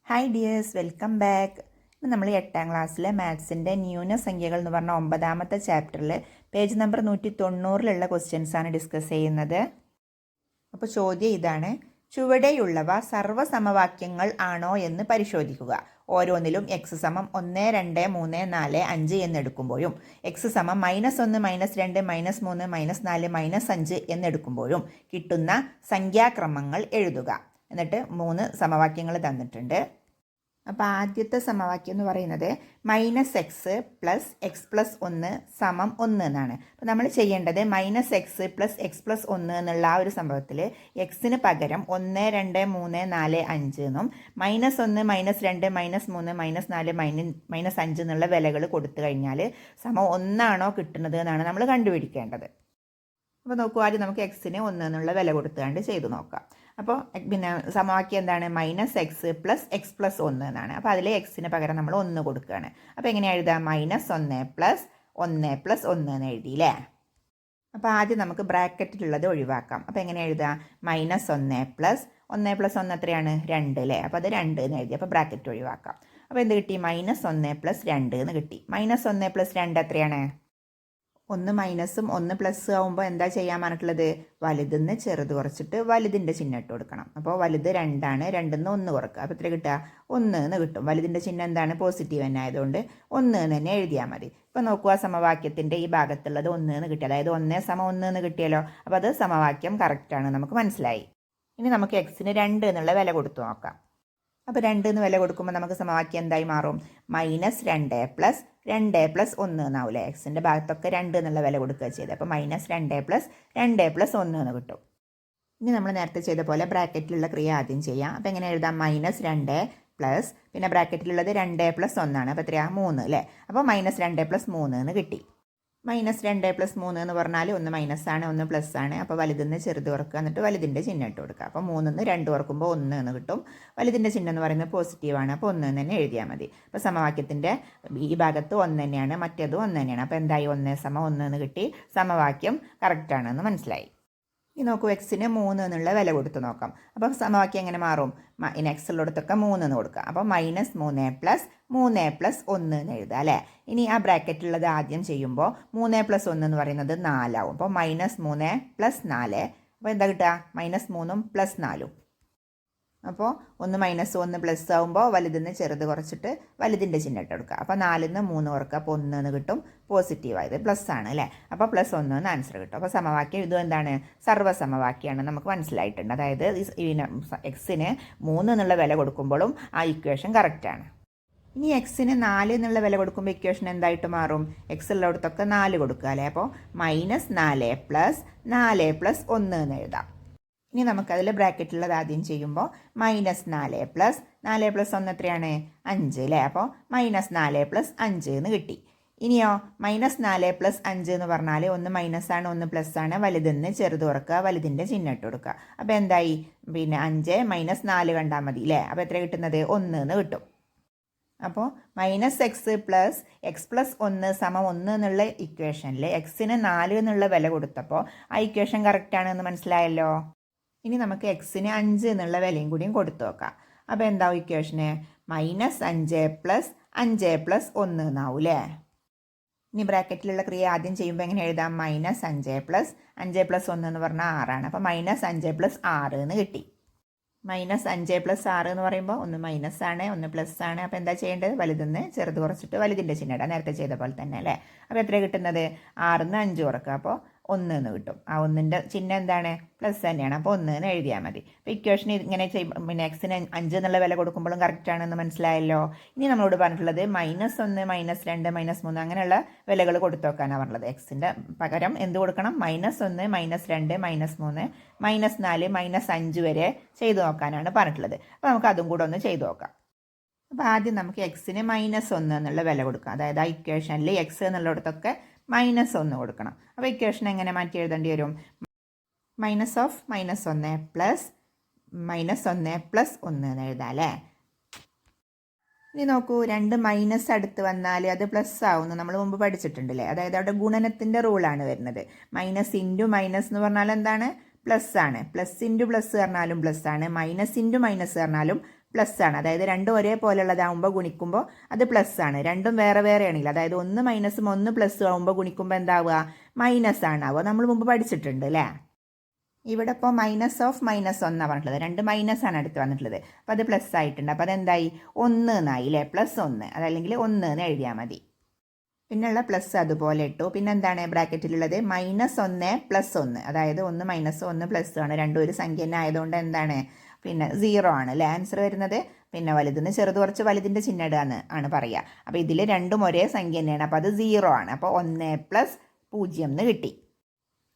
Hi dears, welcome back. ഇന്ന് നമ്മൾ 8ാം ക്ലാസ്സിലെ മാത്സിൻ്റെ ന്യൂനസംഖ്യകൾ എന്ന് പറഞ്ഞ 9ാമത്തെ ചാപ്റ്ററിൽ പേജ് നമ്പർ 190 ക്വസ്റ്റ്യൻസാണ് ഡിസ്കസ് ചെയ്യുന്നത്. അപ്പോൾ ചോദ്യം ഇതാണ്: ചുവടെയുള്ളവ സർവ്വസമവാക്യങ്ങൾ ആണോ എന്ന് പരിശോധിക്കുക. ഓരോന്നിലും എക്സ് സമം 1, 2, 3, 4, 5 എന്നെടുക്കുമ്പോഴും എക്സ് സമം -1, -2, -3, -4, -5 എന്നെടുക്കുമ്പോഴും കിട്ടുന്ന സംഖ്യാക്രമങ്ങൾ എഴുതുക. എന്നിട്ട് 3 സമവാക്യങ്ങൾ തന്നിട്ടുണ്ട്. അപ്പോൾ ആദ്യത്തെ സമവാക്യം എന്ന് പറയുന്നത് -x + x+1 = 1 എന്നാണ്. അപ്പോൾ നമ്മൾ ചെയ്യേണ്ടത് -x + x+1 എന്നുള്ള ആ ഒരു സംഭവത്തിൽ എക്സിന് പകരം 1, 2, 3, 4, 5 എന്നും -1, -2, -3, -4, -5 എന്നുള്ള വിലകൾ കൊടുത്തു കഴിഞ്ഞാൽ സമം 1 ആണോ കിട്ടുന്നത് എന്നാണ് നമ്മൾ കണ്ടുപിടിക്കേണ്ടത്. അപ്പോൾ നോക്കൂ, ആദ്യം നമുക്ക് എക്സിന് 1 എന്നുള്ള വില കൊടുത്തുകൊണ്ട് ചെയ്തു നോക്കാം. അപ്പോൾ പിന്നെ സമവാക്യം എന്താണ്? -x + x+1 എന്നാണ്. അപ്പോൾ അതിൽ എക്സിന് പകരം നമ്മൾ 1 കൊടുക്കുകയാണ്. അപ്പോൾ എങ്ങനെ എഴുതാം? -1 + 1 + 1 എന്ന് എഴുതിയില്ലേ? അപ്പോൾ ആദ്യം നമുക്ക് ബ്രാക്കറ്റിലുള്ളത് ഒഴിവാക്കാം. അപ്പോൾ എങ്ങനെ എഴുതാം? -1 + 1 + 1 എത്രയാണ്? 2 അല്ലേ? അപ്പോൾ അത് 2 എന്ന് എഴുതി. അപ്പോൾ ബ്രാക്കറ്റ് ഒഴിവാക്കാം. അപ്പോൾ എന്ത് കിട്ടി? -1 + 2 എന്ന് കിട്ടി. -1 + 2 എത്രയാണ്? 1 മൈനസും 1 പ്ലസ് ആകുമ്പോൾ എന്താ ചെയ്യാൻ പറഞ്ഞിട്ടുള്ളത്? വലുതിന്ന് ചെറുത് കുറച്ചിട്ട് വലുതിൻ്റെ ചിഹ്നം ഇട്ട് കൊടുക്കണം. അപ്പോൾ വലുത് 2 ആണ്, 2ന്ന് 1 കുറക്കുക. അപ്പോൾ എത്ര കിട്ടുക? 1 എന്ന് കിട്ടും. വലുതിൻ്റെ ചിഹ്നം എന്താണ്? പോസിറ്റീവ് തന്നെ ആയതുകൊണ്ട് 1 എന്ന് തന്നെ എഴുതിയാൽ മതി. ഇപ്പോൾ നോക്കുക, സമവാക്യത്തിൻ്റെ ഈ ഭാഗത്തുള്ളത് 1 എന്ന് കിട്ടി. അതായത് 1 = 1 എന്ന് കിട്ടിയല്ലോ. അപ്പോൾ അത് സമവാക്യം കറക്റ്റാണ്, നമുക്ക് മനസ്സിലായി. ഇനി നമുക്ക് എക്സിന് 2 എന്നുള്ള വില കൊടുത്തു നോക്കാം. അപ്പോൾ 2 എന്ന് വില കൊടുക്കുമ്പോൾ നമുക്ക് സമവാക്യം എന്തായി മാറും? -2 + 2 + 1 എന്നാവില്ലേ? എക്സിൻ്റെ ഭാഗത്തൊക്കെ 2 എന്നുള്ള വില കൊടുക്കുക ചെയ്ത്. അപ്പോൾ -2 + 2 + 1 എന്ന് കിട്ടും. ഇനി നമ്മൾ നേരത്തെ ചെയ്ത പോലെ ബ്രാക്കറ്റിലുള്ള ക്രിയ ആദ്യം ചെയ്യാം. അപ്പോൾ എങ്ങനെ എഴുതാം? -2 പ്ലസ് പിന്നെ ബ്രാക്കറ്റിലുള്ളത് 2 + 1 ആണ്. അപ്പോൾ എത്രയാണ്? 3 അല്ലേ? അപ്പോൾ -2 + 3 എന്ന് കിട്ടി. -2 + 3 എന്ന് പറഞ്ഞാൽ 1 മൈനസാണ്, 1 പ്ലസ് ആണ്. അപ്പോൾ വലുതിന്ന് ചെറുത് കുറക്കുക, എന്നിട്ട് വലുതിൻ്റെ ചിഹ്നം ഇട്ട് കൊടുക്കുക. അപ്പോൾ 3ന്ന് 2 കുറക്കുമ്പോൾ 1 എന്ന് കിട്ടും. വലുതിൻ്റെ ചിഹ്നം എന്ന് പറയുന്നത് പോസിറ്റീവാണ്. അപ്പോൾ 1 എന്ന് തന്നെ എഴുതിയാൽ മതി. അപ്പോൾ സമവാക്യത്തിൻ്റെ ഈ ഭാഗത്ത് 1 തന്നെയാണ്, മറ്റേതും 1 തന്നെയാണ്. അപ്പോൾ എന്തായി? 1 = 1 എന്ന് കിട്ടി. സമവാക്യം കറക്റ്റാണെന്ന് മനസ്സിലായി. ഈ നോക്കൂ, എക്സിന് 3 എന്നുള്ള വില കൊടുത്ത് നോക്കാം. അപ്പോൾ സമവാക്യം എങ്ങനെ മാറും? എക്സ് ഉള്ളിടത്തൊക്കെ 3 എന്ന് കൊടുക്കുക. അപ്പോൾ -3 + 3 + 1 എന്ന് എഴുതുക അല്ലേ? ഇനി ആ ബ്രാക്കറ്റുള്ളത് ആദ്യം ചെയ്യുമ്പോൾ 3 + 1 എന്ന് പറയുന്നത് 4 ആവും. അപ്പോൾ -3 + 4. അപ്പോൾ എന്താ കിട്ടുക? -3ഉം +4ഉം. അപ്പോൾ 1 മൈനസ് 1 പ്ലസ് ആകുമ്പോൾ വലുതിന്ന് ചെറുത് കുറച്ചിട്ട് വലുതിൻ്റെ ചിഹ്നം ഇട്ട് കൊടുക്കുക. അപ്പോൾ 4ന്ന് 3 കുറക്കുക. അപ്പോൾ 1 എന്ന് കിട്ടും. പോസിറ്റീവായത് പ്ലസ് ആണ് അല്ലേ? അപ്പോൾ +1 എന്ന് ആൻസർ കിട്ടും. അപ്പോൾ സമവാക്യം ഇതും എന്താണ്? സർവ്വസമവാക്യമാണ്, നമുക്ക് മനസ്സിലായിട്ടുണ്ട്. അതായത് എക്സിന് 3 എന്നുള്ള വില കൊടുക്കുമ്പോഴും ആ ഇക്വേഷൻ കറക്റ്റാണ്. ഇനി എക്സിന് 4 എന്നുള്ള വില കൊടുക്കുമ്പോൾ ഇക്വേഷൻ എന്തായിട്ട് മാറും? എക്സ് ഉള്ളിടത്തൊക്കെ 4 കൊടുക്കുക അല്ലേ? അപ്പോൾ -4 + 4 + 1 എന്ന് എഴുതാം. ഇനി നമുക്കതിൽ ബ്രാക്കറ്റുള്ളത് ആദ്യം ചെയ്യുമ്പോൾ -4 + 4 + 1 എത്രയാണ്? 5 അല്ലേ? അപ്പോൾ -4 + 5 എന്ന് കിട്ടി. ഇനിയോ -4 + 5 എന്ന് പറഞ്ഞാൽ 1 മൈനസാണ്, 1 പ്ലസ് ആണ്. വലുതിന്ന് ചെറുത് കുറക്കുക, വലുതിൻ്റെ ചിഹ്നം ഇട്ട് കൊടുക്കുക. അപ്പോൾ എന്തായി? പിന്നെ 5 - 4 കണ്ടാൽ മതി അല്ലേ? അപ്പോൾ എത്ര കിട്ടുന്നത്? 1 എന്ന് കിട്ടും. അപ്പോൾ -x + x+1 = 1 എന്നുള്ള ഇക്വേഷനിൽ എക്സിന് 4 എന്നുള്ള വില കൊടുത്തപ്പോൾ ആ ഇക്വേഷൻ കറക്റ്റാണ് എന്ന് മനസ്സിലായല്ലോ. ഇനി നമുക്ക് എക്സിന് 5 എന്നുള്ള വിലയും കൂടിയും കൊടുത്തു നോക്കാം. അപ്പോൾ എന്താവും ഇക്വേഷന്? -5 + 5 + 1 എന്നാവും അല്ലേ? ഇനി ബ്രാക്കറ്റിലുള്ള ക്രിയ ആദ്യം ചെയ്യുമ്പോൾ എങ്ങനെ എഴുതാം? -5 + 5 + 1 എന്ന് പറഞ്ഞാൽ 6 ആണ്. അപ്പോൾ -5 + 6 എന്ന് കിട്ടി. -5 + 6 എന്ന് പറയുമ്പോൾ 1 മൈനസാണ്, 1 പ്ലസ് ആണ്. അപ്പോൾ എന്താ ചെയ്യേണ്ടത്? വലുതിന്ന് ചെറുത് കുറച്ചിട്ട് വലുതിൻ്റെ ചിഹ്നം ഇടാം, നേരത്തെ ചെയ്ത പോലെ തന്നെ അല്ലേ? അപ്പോൾ എത്ര കിട്ടുന്നത്? 6ന്ന് 5 കുറക്കുക. അപ്പോൾ 1 എന്ന് കിട്ടും. ആ 1ൻ്റെ ചിഹ്നം എന്താണ്? പ്ലസ് തന്നെയാണ്. അപ്പോൾ 1 എന്ന് എഴുതിയാൽ മതി. അപ്പോൾ ഇക്വേഷൻ ഇങ്ങനെ പിന്നെ എക്സിന് 5 എന്നുള്ള വില കൊടുക്കുമ്പോഴും കറക്റ്റാണെന്ന് മനസ്സിലായല്ലോ. ഇനി നമ്മളോട് പറഞ്ഞിട്ടുള്ളത് -1 -2 -3 അങ്ങനെയുള്ള വിലകൾ കൊടുത്തു നോക്കാനാണ് പറഞ്ഞത്. എക്സിൻ്റെ പകരം എന്ത് കൊടുക്കണം? -1 -2 -3 -4 -5 വരെ ചെയ്തു നോക്കാനാണ് പറഞ്ഞിട്ടുള്ളത്. അപ്പോൾ നമുക്ക് അതും കൂടെ ഒന്ന് ചെയ്തു നോക്കാം. അപ്പോൾ ആദ്യം നമുക്ക് എക്സിന് -1 എന്നുള്ള വില കൊടുക്കാം. അതായത് ആ ഇക്വേഷനിൽ എക്സ് എന്നുള്ളിടത്തൊക്കെ -1 കൊടുക്കണം. അപ്പോൾ ഇക്വേഷൻ എങ്ങനെ മാറ്റി എഴുതേണ്ടി വരും? -1 + -1 + 1 എന്ന് എഴുതാം അല്ലേ? ഇനി നോക്കൂ, 2 മൈനസ് അടുത്ത് വന്നാൽ അത് പ്ലസ് ആവുമെന്ന് നമ്മൾ മുമ്പ് പഠിച്ചിട്ടുണ്ടല്ലേ? അതായത് അവിടെ ഗുണനത്തിൻ്റെ റൂളാണ് വരുന്നത്. മൈനസ് ഇൻറ്റു മൈനസ് എന്ന് പറഞ്ഞാൽ എന്താണ്? പ്ലസ് ആണ്. പ്ലസ് ഇൻറ്റു പ്ലസ് പറഞ്ഞാലും പ്ലസ് ആണ്. മൈനസ് ഇൻറ്റു മൈനസ് പറഞ്ഞാലും പ്ലസ് ആണ്. അതായത് രണ്ടും ഒരേപോലെയുള്ളതാകുമ്പോൾ ഗുണിക്കുമ്പോൾ അത് പ്ലസ് ആണ്. രണ്ടും വേറെ വേറെ ആണെങ്കിൽ അതായത് ഒന്ന് മൈനസും ഒന്ന് പ്ലസ്സും ആകുമ്പോൾ ഗുണിക്കുമ്പോൾ എന്താവുക, മൈനസ് ആണ് ആവുക. നമ്മൾ മുമ്പ് പഠിച്ചിട്ടുണ്ട് അല്ലേ. ഇവിടെ ഇപ്പോൾ -(-1) പറഞ്ഞിട്ടുള്ളത്, രണ്ട് മൈനസ് ആണ് അടുത്ത് വന്നിട്ടുള്ളത്. അപ്പോൾ അത് പ്ലസ് ആയിട്ടുണ്ട്. അപ്പോൾ അതെന്തായി, 1 എന്നായി അല്ലേ, +1. അതല്ലെങ്കിൽ 1 എന്ന് എഴുതിയാൽ മതി. പിന്നെയുള്ള പ്ലസ് അതുപോലെ ഇട്ടു. പിന്നെ എന്താണ് ബ്രാക്കറ്റിലുള്ളത്, -1 + 1, അതായത് 1 മൈനസ് 1 പ്ലസ് ആണ്. രണ്ടും ഒരു സംഖ്യ തന്നെ ആയതുകൊണ്ട് എന്താണ്, പിന്നെ 0 ആണ് അല്ലേ ആൻസർ വരുന്നത്. പിന്നെ വലുതിന് ചെറുത് കുറച്ച് വലുതിൻ്റെ ചിഹ്നം ഇടുകയെന്ന് ആണ് പറയുക. അപ്പോൾ ഇതിൽ രണ്ടും ഒരേ സംഖ്യ തന്നെയാണ്. അപ്പോൾ അത് 0 ആണ്. അപ്പോൾ 1 + 0 എന്ന് കിട്ടി.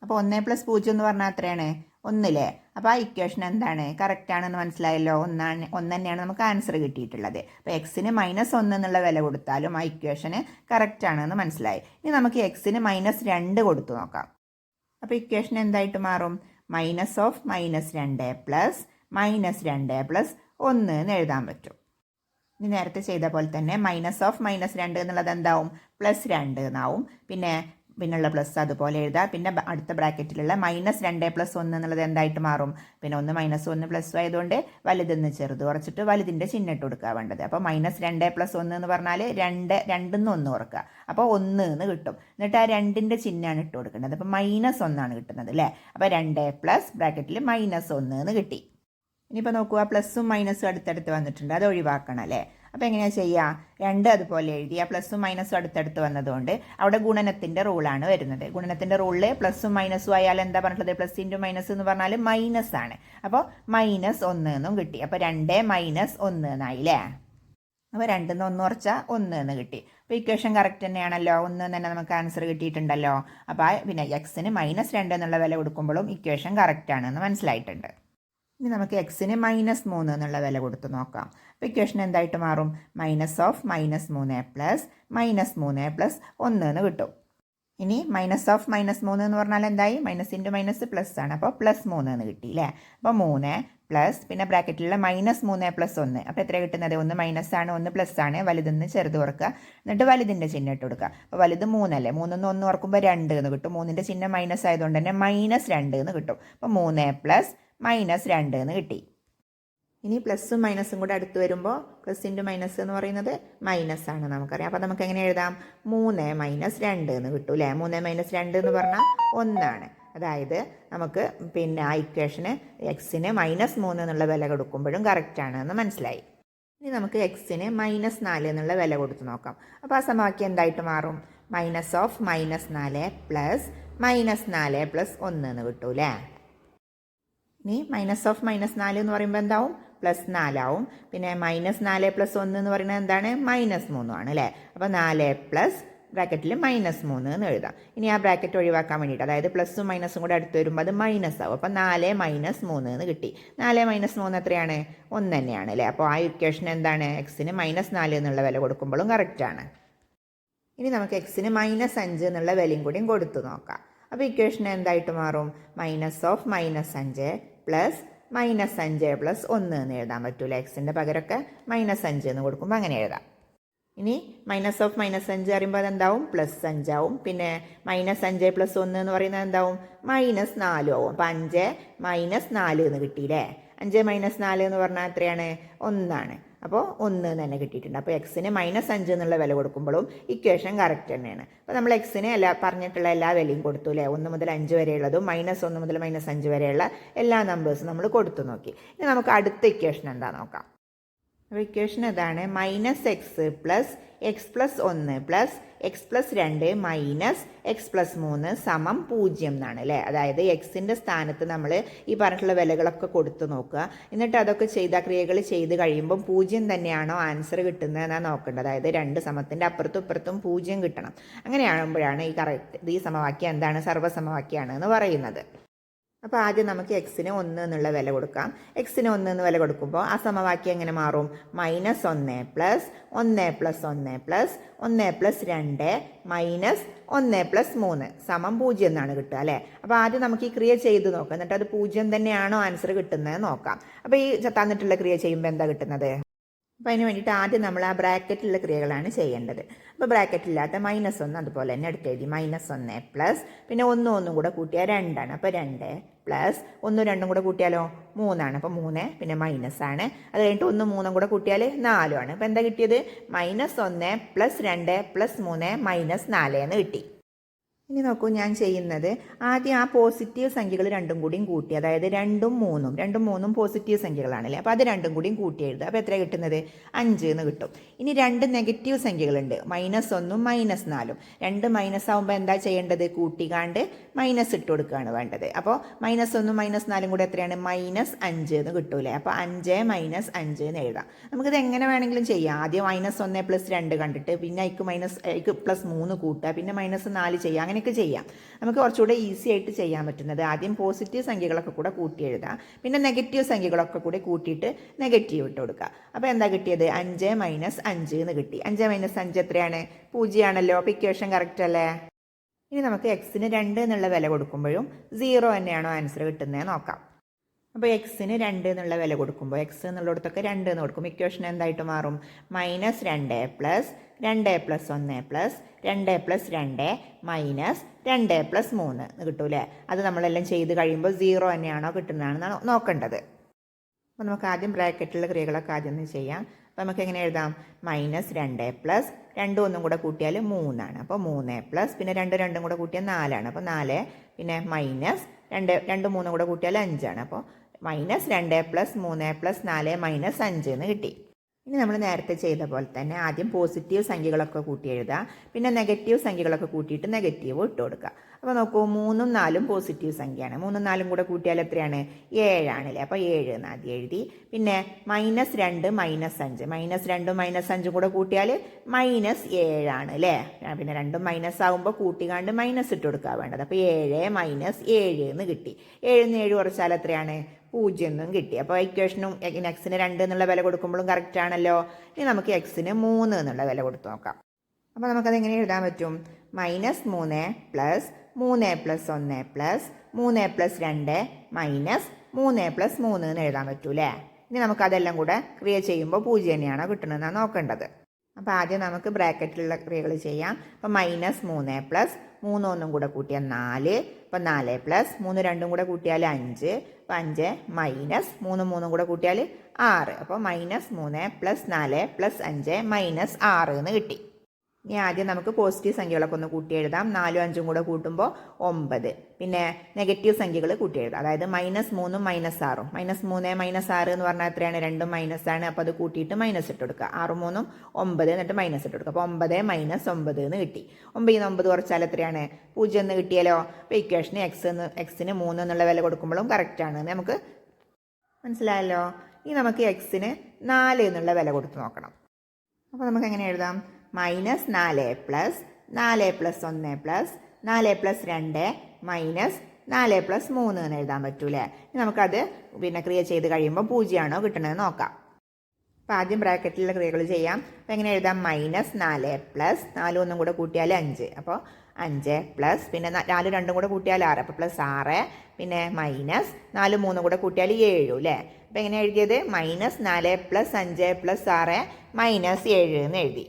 അപ്പോൾ 1 + 0 എന്ന് പറഞ്ഞാൽ എത്രയാണ്, 1 അല്ലേ. അപ്പോൾ ആ ഇക്വേഷൻ എന്താണ്, കറക്റ്റ് ആണെന്ന് മനസ്സിലായല്ലോ. 1 തന്നെയാണ് നമുക്ക് ആൻസർ കിട്ടിയിട്ടുള്ളത്. അപ്പോൾ എക്സിന് -1 എന്നുള്ള വില കൊടുത്താലും ആ ഇക്വേഷന് കറക്റ്റ് ആണെന്ന് മനസ്സിലായി. ഇനി നമുക്ക് എക്സിന് -2 കൊടുത്തു നോക്കാം. അപ്പോൾ ഇക്വേഷൻ എന്തായിട്ട് മാറും, -(-2) + -2 + 1 എന്ന് എഴുതാൻ പറ്റും. ഇനി നേരത്തെ ചെയ്ത പോലെ തന്നെ -(-2) എന്നുള്ളത് എന്താവും, +2 എന്നാവും. പിന്നെയുള്ള പ്ലസ് അതുപോലെ എഴുതാം. പിന്നെ അടുത്ത ബ്രാക്കറ്റിലുള്ള -2 + 1 എന്നുള്ളത് എന്തായിട്ട് മാറും, പിന്നെ 1 - 1 + ആയതുകൊണ്ട് വലുതെന്ന് ചെറുത് കുറച്ചിട്ട് വലുതിൻ്റെ ചിഹ്നം ഇട്ട് കൊടുക്കുക വേണ്ടത്. അപ്പോൾ -2 + 1 എന്ന് പറഞ്ഞാൽ 2 1 കുറക്കുക. അപ്പോൾ 1 എന്ന് കിട്ടും. എന്നിട്ട് ആ 2ൻ്റെ ചിഹ്നമാണ് ഇട്ട് കൊടുക്കേണ്ടത്. അപ്പോൾ -1 ആണ് കിട്ടുന്നത് അല്ലേ. അപ്പോൾ 2 + ബ്രാക്കറ്റിൽ -1 എന്ന് കിട്ടി. ഇനിയിപ്പോൾ നോക്കുക, പ്ലസ്സും മൈനസും അടുത്തടുത്ത് വന്നിട്ടുണ്ട്, അത് ഒഴിവാക്കണം അല്ലേ. അപ്പോൾ എങ്ങനെയാണ് ചെയ്യുക, 2 അതുപോലെ എഴുതിയ പ്ലസ്സും മൈനസും അടുത്തടുത്ത് വന്നതുകൊണ്ട് അവിടെ ഗുണനത്തിൻ്റെ റൂളാണ് വരുന്നത്. ഗുണനത്തിൻ്റെ റൂളിൽ പ്ലസ്സും മൈനസും ആയാൽ എന്താ പറഞ്ഞിട്ടുള്ളത്, പ്ലസ് ഇൻറ്റു മൈനസ് എന്ന് പറഞ്ഞാൽ മൈനസ് ആണ്. അപ്പോൾ -1 എന്നും കിട്ടി. അപ്പോൾ 2 - 1 എന്നായില്ലേ. അപ്പോൾ 2 1 കുറച്ചാൽ 1 എന്ന് കിട്ടി. അപ്പോൾ ഇക്വേഷൻ കറക്റ്റ് തന്നെയാണല്ലോ, 1 തന്നെ നമുക്ക് ആൻസർ കിട്ടിയിട്ടുണ്ടല്ലോ. അപ്പോൾ പിന്നെ എക്സിന് -2 എന്നുള്ള വില കൊടുക്കുമ്പോഴും ഇക്വേഷൻ കറക്റ്റ് ആണെന്ന് മനസ്സിലായിട്ടുണ്ട്. ഇനി നമുക്ക് എക്സിന് -3 എന്നുള്ള വില കൊടുത്ത് നോക്കാം. അപ്പോൾ ഇക്വേഷൻ എന്തായിട്ട് മാറും, -(-3 + -3 + 1 എന്ന് കിട്ടും. ഇനി -(-3) എന്ന് പറഞ്ഞാൽ എന്തായി, മൈനസ് ഇൻറ്റു മൈനസ് പ്ലസ് ആണ്. അപ്പോൾ +3 എന്ന് കിട്ടി അല്ലേ. അപ്പോൾ 3 പ്ലസ് പിന്നെ ബ്രാക്കറ്റിലുള്ള -3 + 1. അപ്പോൾ എത്ര കിട്ടുന്നത്, 1 മൈനസ് ആണ് 1 പ്ലസ് ആണ്. വലുതെന്ന് ചെറുത് കുറക്കുക, എന്നിട്ട് വലുതിൻ്റെ ചിഹ്നം ഇട്ട് കൊടുക്കുക. അപ്പോൾ വലുത് 3 അല്ലേ, 3 1 കുറക്കുമ്പോൾ 2 എന്ന് കിട്ടും. 3ൻ്റെ ചിഹ്നം മൈനസ് ആയതുകൊണ്ട് തന്നെ -2 എന്ന് കിട്ടും. അപ്പോൾ 3 + -2 എന്ന് കിട്ടി. ഇനി പ്ലസ്സും മൈനസും കൂടെ അടുത്ത് വരുമ്പോൾ പ്ലസ് ഇൻറ്റു മൈനസ് എന്ന് പറയുന്നത് മൈനസ് ആണ് നമുക്കറിയാം. അപ്പോൾ നമുക്ക് എങ്ങനെ എഴുതാം, 3 - 2 എന്ന് കിട്ടും അല്ലേ. 3 - 2 എന്ന് പറഞ്ഞാൽ 1 ആണ്. അതായത് നമുക്ക് പിന്നെ ആ ഇക്വേഷന് എക്സിന് -3 എന്നുള്ള വില കൊടുക്കുമ്പോഴും കറക്റ്റാണ് എന്ന് മനസ്സിലായി. ഇനി നമുക്ക് എക്സിന് -4 എന്നുള്ള വില കൊടുത്ത് നോക്കാം. അപ്പോൾ ആ സമവാക്യം എന്തായിട്ട് മാറും, -(-4) + -4 + 1 എന്ന് കിട്ടും അല്ലേ. ഇനി -(-4) എന്ന് പറയുമ്പോൾ എന്താവും, +4 ആവും. പിന്നെ -4 + 1 എന്ന് പറയുന്നത് എന്താണ്, -3 ആണ് അല്ലേ. അപ്പോൾ 4 പ്ലസ് ബ്രാക്കറ്റിൽ -3 എന്ന് എഴുതാം. ഇനി ആ ബ്രാക്കറ്റ് ഒഴിവാക്കാൻ വേണ്ടിയിട്ട്, അതായത് പ്ലസും മൈനസും കൂടെ അടുത്ത് വരുമ്പോൾ അത് മൈനസ് ആവും. അപ്പോൾ 4 - 3 എന്ന് കിട്ടി. 4 - 3 എത്രയാണ്, 1 തന്നെയാണ് അല്ലേ. അപ്പോൾ ആ ഇക്വേഷൻ എന്താണ്, എക്സിന് -4 എന്നുള്ള വില കൊടുക്കുമ്പോഴും കറക്റ്റാണ്. ഇനി നമുക്ക് എക്സിന് -5 എന്നുള്ള വിലയും കൂടിയും കൊടുത്തു നോക്കാം. അപ്പോൾ ഇക്വേഷൻ എന്തായിട്ട് മാറും, -(-5) + -5 + 1 എന്ന് എഴുതാൻ പറ്റൂല. എക്സിൻ്റെ പകരമൊക്കെ -5 എന്ന് കൊടുക്കുമ്പോൾ അങ്ങനെ എഴുതാം. ഇനി -(-5) പറയുമ്പോൾ അതെന്താവും, +5 ആവും. പിന്നെ -5 + 1 എന്ന് പറയുന്നത് എന്താവും, -4 ആവും. അപ്പോൾ 5 - 4 എന്ന് കിട്ടിയില്ലേ. 5 - 4 എന്ന് പറഞ്ഞാൽ എത്രയാണ്, 1 ആണ്. അപ്പോൾ 1 തന്നെ കിട്ടിയിട്ടുണ്ട്. അപ്പോൾ എക്സിന് -5 എന്നുള്ള വില കൊടുക്കുമ്പോഴും ഇക്വേഷൻ കറക്റ്റ് തന്നെയാണ്. അപ്പോൾ നമ്മൾ എക്സിന് പറഞ്ഞിട്ടുള്ള എല്ലാ വിലയും കൊടുത്തു അല്ലേ. 1 മുതൽ 5 വരെയുള്ളതും -1 മുതൽ -5 വരെയുള്ള എല്ലാ നമ്പേഴ്സും നമ്മൾ കൊടുത്തു നോക്കി. ഇനി നമുക്ക് അടുത്ത ഇക്വേഷൻ എന്താ നോക്കാം. അപ്പോൾ ഇക്വേഷൻ ഇതാണ്, -(x + x + 1 + x + 2 - x + 3 = 0 എന്നാണ് അല്ലേ. അതായത് എക്സിൻ്റെ സ്ഥാനത്ത് നമ്മൾ ഈ പറഞ്ഞിട്ടുള്ള വിലകളൊക്കെ കൊടുത്തു നോക്കുക. എന്നിട്ട് അതൊക്കെ ക്രിയകൾ ചെയ്ത് കഴിയുമ്പോൾ 0 തന്നെയാണോ ആൻസർ കിട്ടുന്നതെന്നാണ് നോക്കേണ്ടത്. അതായത് 2 സമത്തിൻ്റെ അപ്പുറത്തും ഇപ്പുറത്തും 0 കിട്ടണം. അങ്ങനെയാകുമ്പോഴാണ് ഈ സമവാക്യം എന്താണ്, സർവ്വസമവാക്യമാണ് എന്ന് പറയുന്നത്. അപ്പോൾ ആദ്യം നമുക്ക് എക്സിന് 1 എന്നുള്ള വില കൊടുക്കാം. എക്സിന് 1 എന്ന് വില കൊടുക്കുമ്പോൾ ആ സമവാക്യം എങ്ങനെ മാറും, -1 + 1 + 1 + 1 + 1 + 2 - 1 + 3 = 0 എന്നാണ് കിട്ടുക അല്ലേ. അപ്പോൾ ആദ്യം നമുക്ക് ഈ ക്രിയ ചെയ്ത് നോക്കാം, എന്നിട്ട് അത് 0 തന്നെയാണോ ആൻസർ കിട്ടുന്നത് നോക്കാം. അപ്പോൾ ഈ തന്നിട്ടുള്ള ക്രിയ ചെയ്യുമ്പോൾ എന്താ കിട്ടുന്നത്, അപ്പോൾ അതിന് വേണ്ടിയിട്ട് ആദ്യം നമ്മൾ ആ ബ്രാക്കറ്റിലുള്ള ക്രിയകളാണ് ചെയ്യേണ്ടത്. അപ്പോൾ ബ്രാക്കറ്റില്ലാത്ത -1 അതുപോലെ തന്നെ എടുത്ത് എഴുതി. -1 പ്ലസ് പിന്നെ ഒന്നും കൂടെ കൂട്ടിയാൽ 2ആണ്. അപ്പോൾ 2 പ്ലസ് 1 2 കൂടെ കൂട്ടിയാലോ 3ആണ്. അപ്പോൾ 3 പിന്നെ മൈനസ് ആണ്. അത് കഴിഞ്ഞിട്ട് 1 3 കൂടെ കൂട്ടിയാൽ 4 ആണ്. അപ്പോൾ എന്താ കിട്ടിയത്? -1 പ്ലസ് 2 പ്ലസ് 3 -4 എന്ന് കിട്ടി. ഇനി നോക്കൂ, ഞാൻ ചെയ്യുന്നത് ആദ്യം ആ പോസിറ്റീവ് സംഖ്യകൾ രണ്ടും കൂടിയും കൂട്ടി, അതായത് 2ഉം 3ഉം പോസിറ്റീവ് സംഖ്യകളാണല്ലേ. അപ്പോൾ അത് രണ്ടും കൂടിയും കൂട്ടി എഴുതുക. അപ്പോൾ എത്ര കിട്ടുന്നത്? 5 എന്ന് കിട്ടും. ഇനി 2 നെഗറ്റീവ് സംഖ്യകളുണ്ട്, -1ഉം -4ഉം. 2 മൈനസ് ആകുമ്പോൾ എന്താ ചെയ്യേണ്ടത്? കൂട്ടിക്കാണ്ട് മൈനസ് ഇട്ട് കൊടുക്കുകയാണ് വേണ്ടത്. അപ്പോൾ -1ഉം -4ഉം കൂടെ എത്രയാണ്? -5 എന്ന് കിട്ടൂലേ. അപ്പോൾ 5 - 5 എന്ന് എഴുതാം. നമുക്കിത് എങ്ങനെ വേണമെങ്കിലും ചെയ്യാം. ആദ്യം -1 + 2 കണ്ടിട്ട് പിന്നെ അതിക്ക് +3 കൂട്ടുക, പിന്നെ -4 ചെയ്യുക, അങ്ങനെയൊക്കെ ചെയ്യാം. നമുക്ക് കുറച്ചുകൂടെ ഈസി ആയിട്ട് ചെയ്യാൻ പറ്റുന്നത് ആദ്യം പോസിറ്റീവ് സംഖ്യകളൊക്കെ കൂടെ കൂട്ടി എഴുതാം, പിന്നെ നെഗറ്റീവ് സംഖ്യകളൊക്കെ കൂടെ കൂട്ടിയിട്ട് നെഗറ്റീവ് ഇട്ട് കൊടുക്കുക. അപ്പോൾ എന്താ കിട്ടിയത്? 5 - 5 എന്ന് കിട്ടി. 5 - 5 എത്രയാണ്? 0 ആണല്ലോ. അപ്പോൾ ഇക്വേഷൻ കറക്റ്റ് അല്ലേ? ഇനി നമുക്ക് എക്സിന് 2 എന്നുള്ള വില കൊടുക്കുമ്പോഴും 0 തന്നെയാണോ ആൻസർ കിട്ടുന്നത് നോക്കാം. അപ്പോൾ എക്സിന് 2 എന്നുള്ള വില കൊടുക്കുമ്പോൾ എക്സ് എന്നുള്ളിടത്തൊക്കെ 2 എന്ന് കൊടുക്കും. ഇക്വേഷൻ എന്തായിട്ട് മാറും? -2 പ്ലസ് 2 + 1 പ്ലസ് 2 + 2 മൈനസ് 2 + 3 എന്ന് കിട്ടൂലേ. അത് നമ്മളെല്ലാം ചെയ്ത് കഴിയുമ്പോൾ 0 തന്നെയാണോ കിട്ടുന്നതാണെന്നാണ് നോക്കേണ്ടത്. അപ്പോൾ നമുക്ക് ആദ്യം ബ്രാക്കറ്റിലുള്ള ക്രിയകളൊക്കെ ആദ്യം ഒന്ന് ചെയ്യാം. അപ്പോൾ നമുക്ക് എങ്ങനെ എഴുതാം? -2 പ്ലസ് 2 1 കൂടെ കൂട്ടിയാൽ 3ആണ്. അപ്പോൾ 3 പ്ലസ് പിന്നെ 2 2 കൂടെ കൂട്ടിയാൽ 4ആണ്. അപ്പോൾ 4 പിന്നെ മൈനസ് 2 2 3 കൂടെ കൂട്ടിയാൽ 5ആണ്. അപ്പോൾ -2 + 3 + 4 -5 എന്ന് കിട്ടി. ഇനി നമ്മൾ നേരത്തെ ചെയ്ത പോലെ തന്നെ ആദ്യം പോസിറ്റീവ് സംഖ്യകളൊക്കെ കൂട്ടി എഴുതുക, പിന്നെ നെഗറ്റീവ് സംഖ്യകളൊക്കെ കൂട്ടിയിട്ട് നെഗറ്റീവ് ഇട്ട് കൊടുക്കുക. അപ്പോൾ നോക്കൂ, 3ഉം 4ഉം പോസിറ്റീവ് സംഖ്യയാണ്. 3ഉം 4ഉം കൂടെ കൂട്ടിയാൽ എത്രയാണ്? 7 ആണല്ലേ. അപ്പോൾ 7 എന്ന് ആദ്യം എഴുതി. പിന്നെ -2 -5 -2ഉം -5ഉം കൂടെ കൂട്ടിയാൽ -7 ആണ് അല്ലേ. പിന്നെ രണ്ടും മൈനസ് ആകുമ്പോൾ കൂട്ടിക്കാണ്ട് മൈനസ് ഇട്ട് കൊടുക്കുക വേണ്ടത്. അപ്പോൾ 7 - 7 എന്ന് കിട്ടി. 7 7 കുറച്ചാൽ എത്രയാണ്? 0 എന്നും കിട്ടി. അപ്പോൾ ഇക്വേഷനും എക്സിന് 2 എന്നുള്ള വില കൊടുക്കുമ്പോഴും കറക്റ്റ് ആണല്ലോ. ഇനി നമുക്ക് എക്സിന് 3 എന്നുള്ള വില കൊടുത്ത് നോക്കാം. അപ്പോൾ നമുക്കത് എങ്ങനെ എഴുതാൻ പറ്റും? -3 പ്ലസ് 3 + 1 പ്ലസ് 3 + 2 മൈനസ് 3 + 3 എന്ന് എഴുതാൻ പറ്റൂലേ. ഇനി നമുക്കതെല്ലാം കൂടെ ക്രിയ ചെയ്യുമ്പോൾ 0 തന്നെയാണോ കിട്ടണമെന്നാണ് നോക്കേണ്ടത്. അപ്പോൾ ആദ്യം നമുക്ക് ബ്രാക്കറ്റിലുള്ള ക്രിയകൾ ചെയ്യാം. അപ്പോൾ -3 പ്ലസ് 3 1 കൂടെ കൂട്ടിയാൽ 4. അപ്പോൾ 4 പ്ലസ് 3 2 കൂടെ കൂട്ടിയാൽ 5. അപ്പോൾ 5 മൈനസ് 3 3 കൂടെ കൂട്ടിയാൽ 6. അപ്പോൾ -3 + 4 + 5 -6 എന്ന് കിട്ടി. ഇനി ആദ്യം നമുക്ക് പോസിറ്റീവ് സംഖ്യകളൊക്കെ ഒന്ന് കൂട്ടി എഴുതാം. 4ഉം 5ഉം കൂടെ കൂട്ടുമ്പോൾ 9. പിന്നെ നെഗറ്റീവ് സംഖ്യകൾ കൂട്ടി എഴുതാം, അതായത് -3ഉം -6ഉം. -3 - 6 എന്ന് പറഞ്ഞാൽ എത്രയാണ്? 2 മൈനസ് ആണ്. അപ്പോൾ അത് കൂട്ടിയിട്ട് മൈനസ് ഇട്ട് കൊടുക്കുക. 6 3 9 എന്നിട്ട് മൈനസ് ഇട്ട് കൊടുക്കുക. അപ്പോൾ 9 - 9 എന്ന് കിട്ടി. 9 9 കുറച്ചാൽ എത്രയാണ്? 0 എന്ന് കിട്ടിയാലോ. അപ്പോൾ ഇക്വേഷന് എക്സിന് 3 എന്നുള്ള വില കൊടുക്കുമ്പോഴും കറക്റ്റ് ആണ് നമുക്ക് മനസ്സിലായല്ലോ. ഇനി നമുക്ക് എക്സിന് 4 എന്നുള്ള വില കൊടുത്ത് നോക്കണം. അപ്പോൾ നമുക്ക് എങ്ങനെ എഴുതാം? -4 പ്ലസ് 4 + 1 പ്ലസ് 4 + 2 മൈനസ് 4 + 3 എന്ന് എഴുതാൻ പറ്റൂലേ. നമുക്കത് പിന്നെ ക്രിയ ചെയ്ത് കഴിയുമ്പോൾ 0 ആണോ കിട്ടണത് നോക്കാം. അപ്പോൾ ആദ്യം ബ്രാക്കറ്റിലുള്ള ക്രിയകൾ ചെയ്യാം. അപ്പോൾ എങ്ങനെ എഴുതാം? -4 പ്ലസ് 4 1 കൂടെ കൂട്ടിയാൽ 5. അപ്പോൾ 5 പ്ലസ് പിന്നെ 4 2 കൂടെ കൂട്ടിയാൽ 6. അപ്പോൾ +6 പിന്നെ മൈനസ് 4 3 കൂടെ കൂട്ടിയാൽ 7 അല്ലേ. അപ്പോൾ എങ്ങനെ എഴുതിയത്? -4 + 5 + 6 -7 എന്ന് എഴുതി.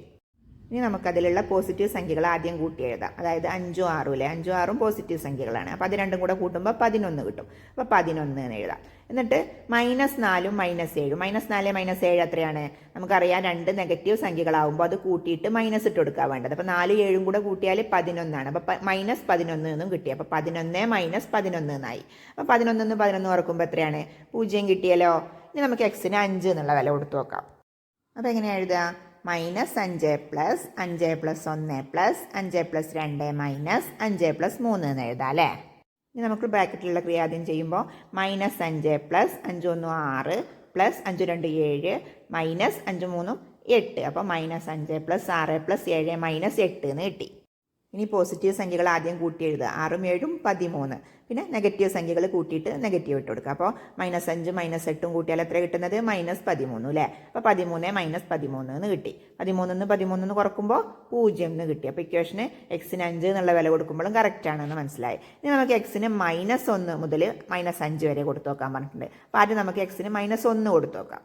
ഇനി നമുക്കതിലുള്ള പോസിറ്റീവ് സംഖ്യകൾ ആദ്യം കൂട്ടി എഴുതാം, അതായത് 5ഉം 6ഉം അല്ലേ. 5ഉം 6ഉം പോസിറ്റീവ് സംഖ്യകളാണ്. അപ്പോൾ അത് രണ്ടും കൂടെ കൂട്ടുമ്പോൾ 11 കിട്ടും. അപ്പോൾ 11 എന്ന് എഴുതാം. എന്നിട്ട് -4ഉം -7. -4 - 7 എത്രയാണ്? നമുക്കറിയാം, 2 നെഗറ്റീവ് സംഖ്യകളാവുമ്പോൾ അത് കൂട്ടിയിട്ട് മൈനസ് ഇട്ട് കൊടുക്കാൻ വേണ്ടത്. അപ്പോൾ 4 7ഉം കൂടെ കൂട്ടിയാൽ 11 ആണ്. അപ്പോൾ -11 എന്നും കിട്ടി. അപ്പോൾ 11 - 11 എന്നായി. അപ്പോൾ 11 11 കുറക്കുമ്പോൾ എത്രയാണ്? 0 കിട്ടിയല്ലോ. ഇനി നമുക്ക് എക്സിന് 5 എന്നുള്ള വില കൊടുത്ത് നോക്കാം. അപ്പോൾ എങ്ങനെയാണ് എഴുതുക? -5 പ്ലസ് 5 + 1 പ്ലസ് 5 + 2 മൈനസ് 5 + 3 എന്ന് എഴുതാം അല്ലേ. ഇനി നമുക്ക് ബ്രാക്കറ്റിലുള്ള ക്രിയ ആദ്യം ചെയ്യുമ്പോൾ -5 പ്ലസ് 5 1 6 പ്ലസ് 5 2 7 മൈനസ് 5 3 8. അപ്പോൾ -5 + 6 + 7 -8 എന്ന് കിട്ടി. ഇനി പോസിറ്റീവ് സംഖ്യകൾ ആദ്യം കൂട്ടി എഴുതുക. 6ഉം 7ഉം 13. പിന്നെ നെഗറ്റീവ് സംഖ്യകൾ കൂട്ടിയിട്ട് നെഗറ്റീവ് ഇട്ട് കൊടുക്കുക. അപ്പോൾ -5 -8ഉം കൂട്ടിയാൽ എത്ര കിട്ടുന്നത്? -13 അല്ലേ. അപ്പോൾ 13 - 13 എന്ന് കിട്ടി. 13 13 കുറക്കുമ്പോൾ 0 എന്ന് കിട്ടി. അപ്പോൾ ഇക്വേഷന് എക്സിന് 5 എന്നുള്ള വില കൊടുക്കുമ്പോഴും കറക്റ്റ് ആണെന്ന് മനസ്സിലായി. ഇനി നമുക്ക് എക്സിന് -1 മുതൽ -5 വരെ കൊടുത്തു നോക്കാൻ പറഞ്ഞിട്ടുണ്ട്. അപ്പോൾ ആദ്യം നമുക്ക് എക്സിന് -1 കൊടുത്തു നോക്കാം.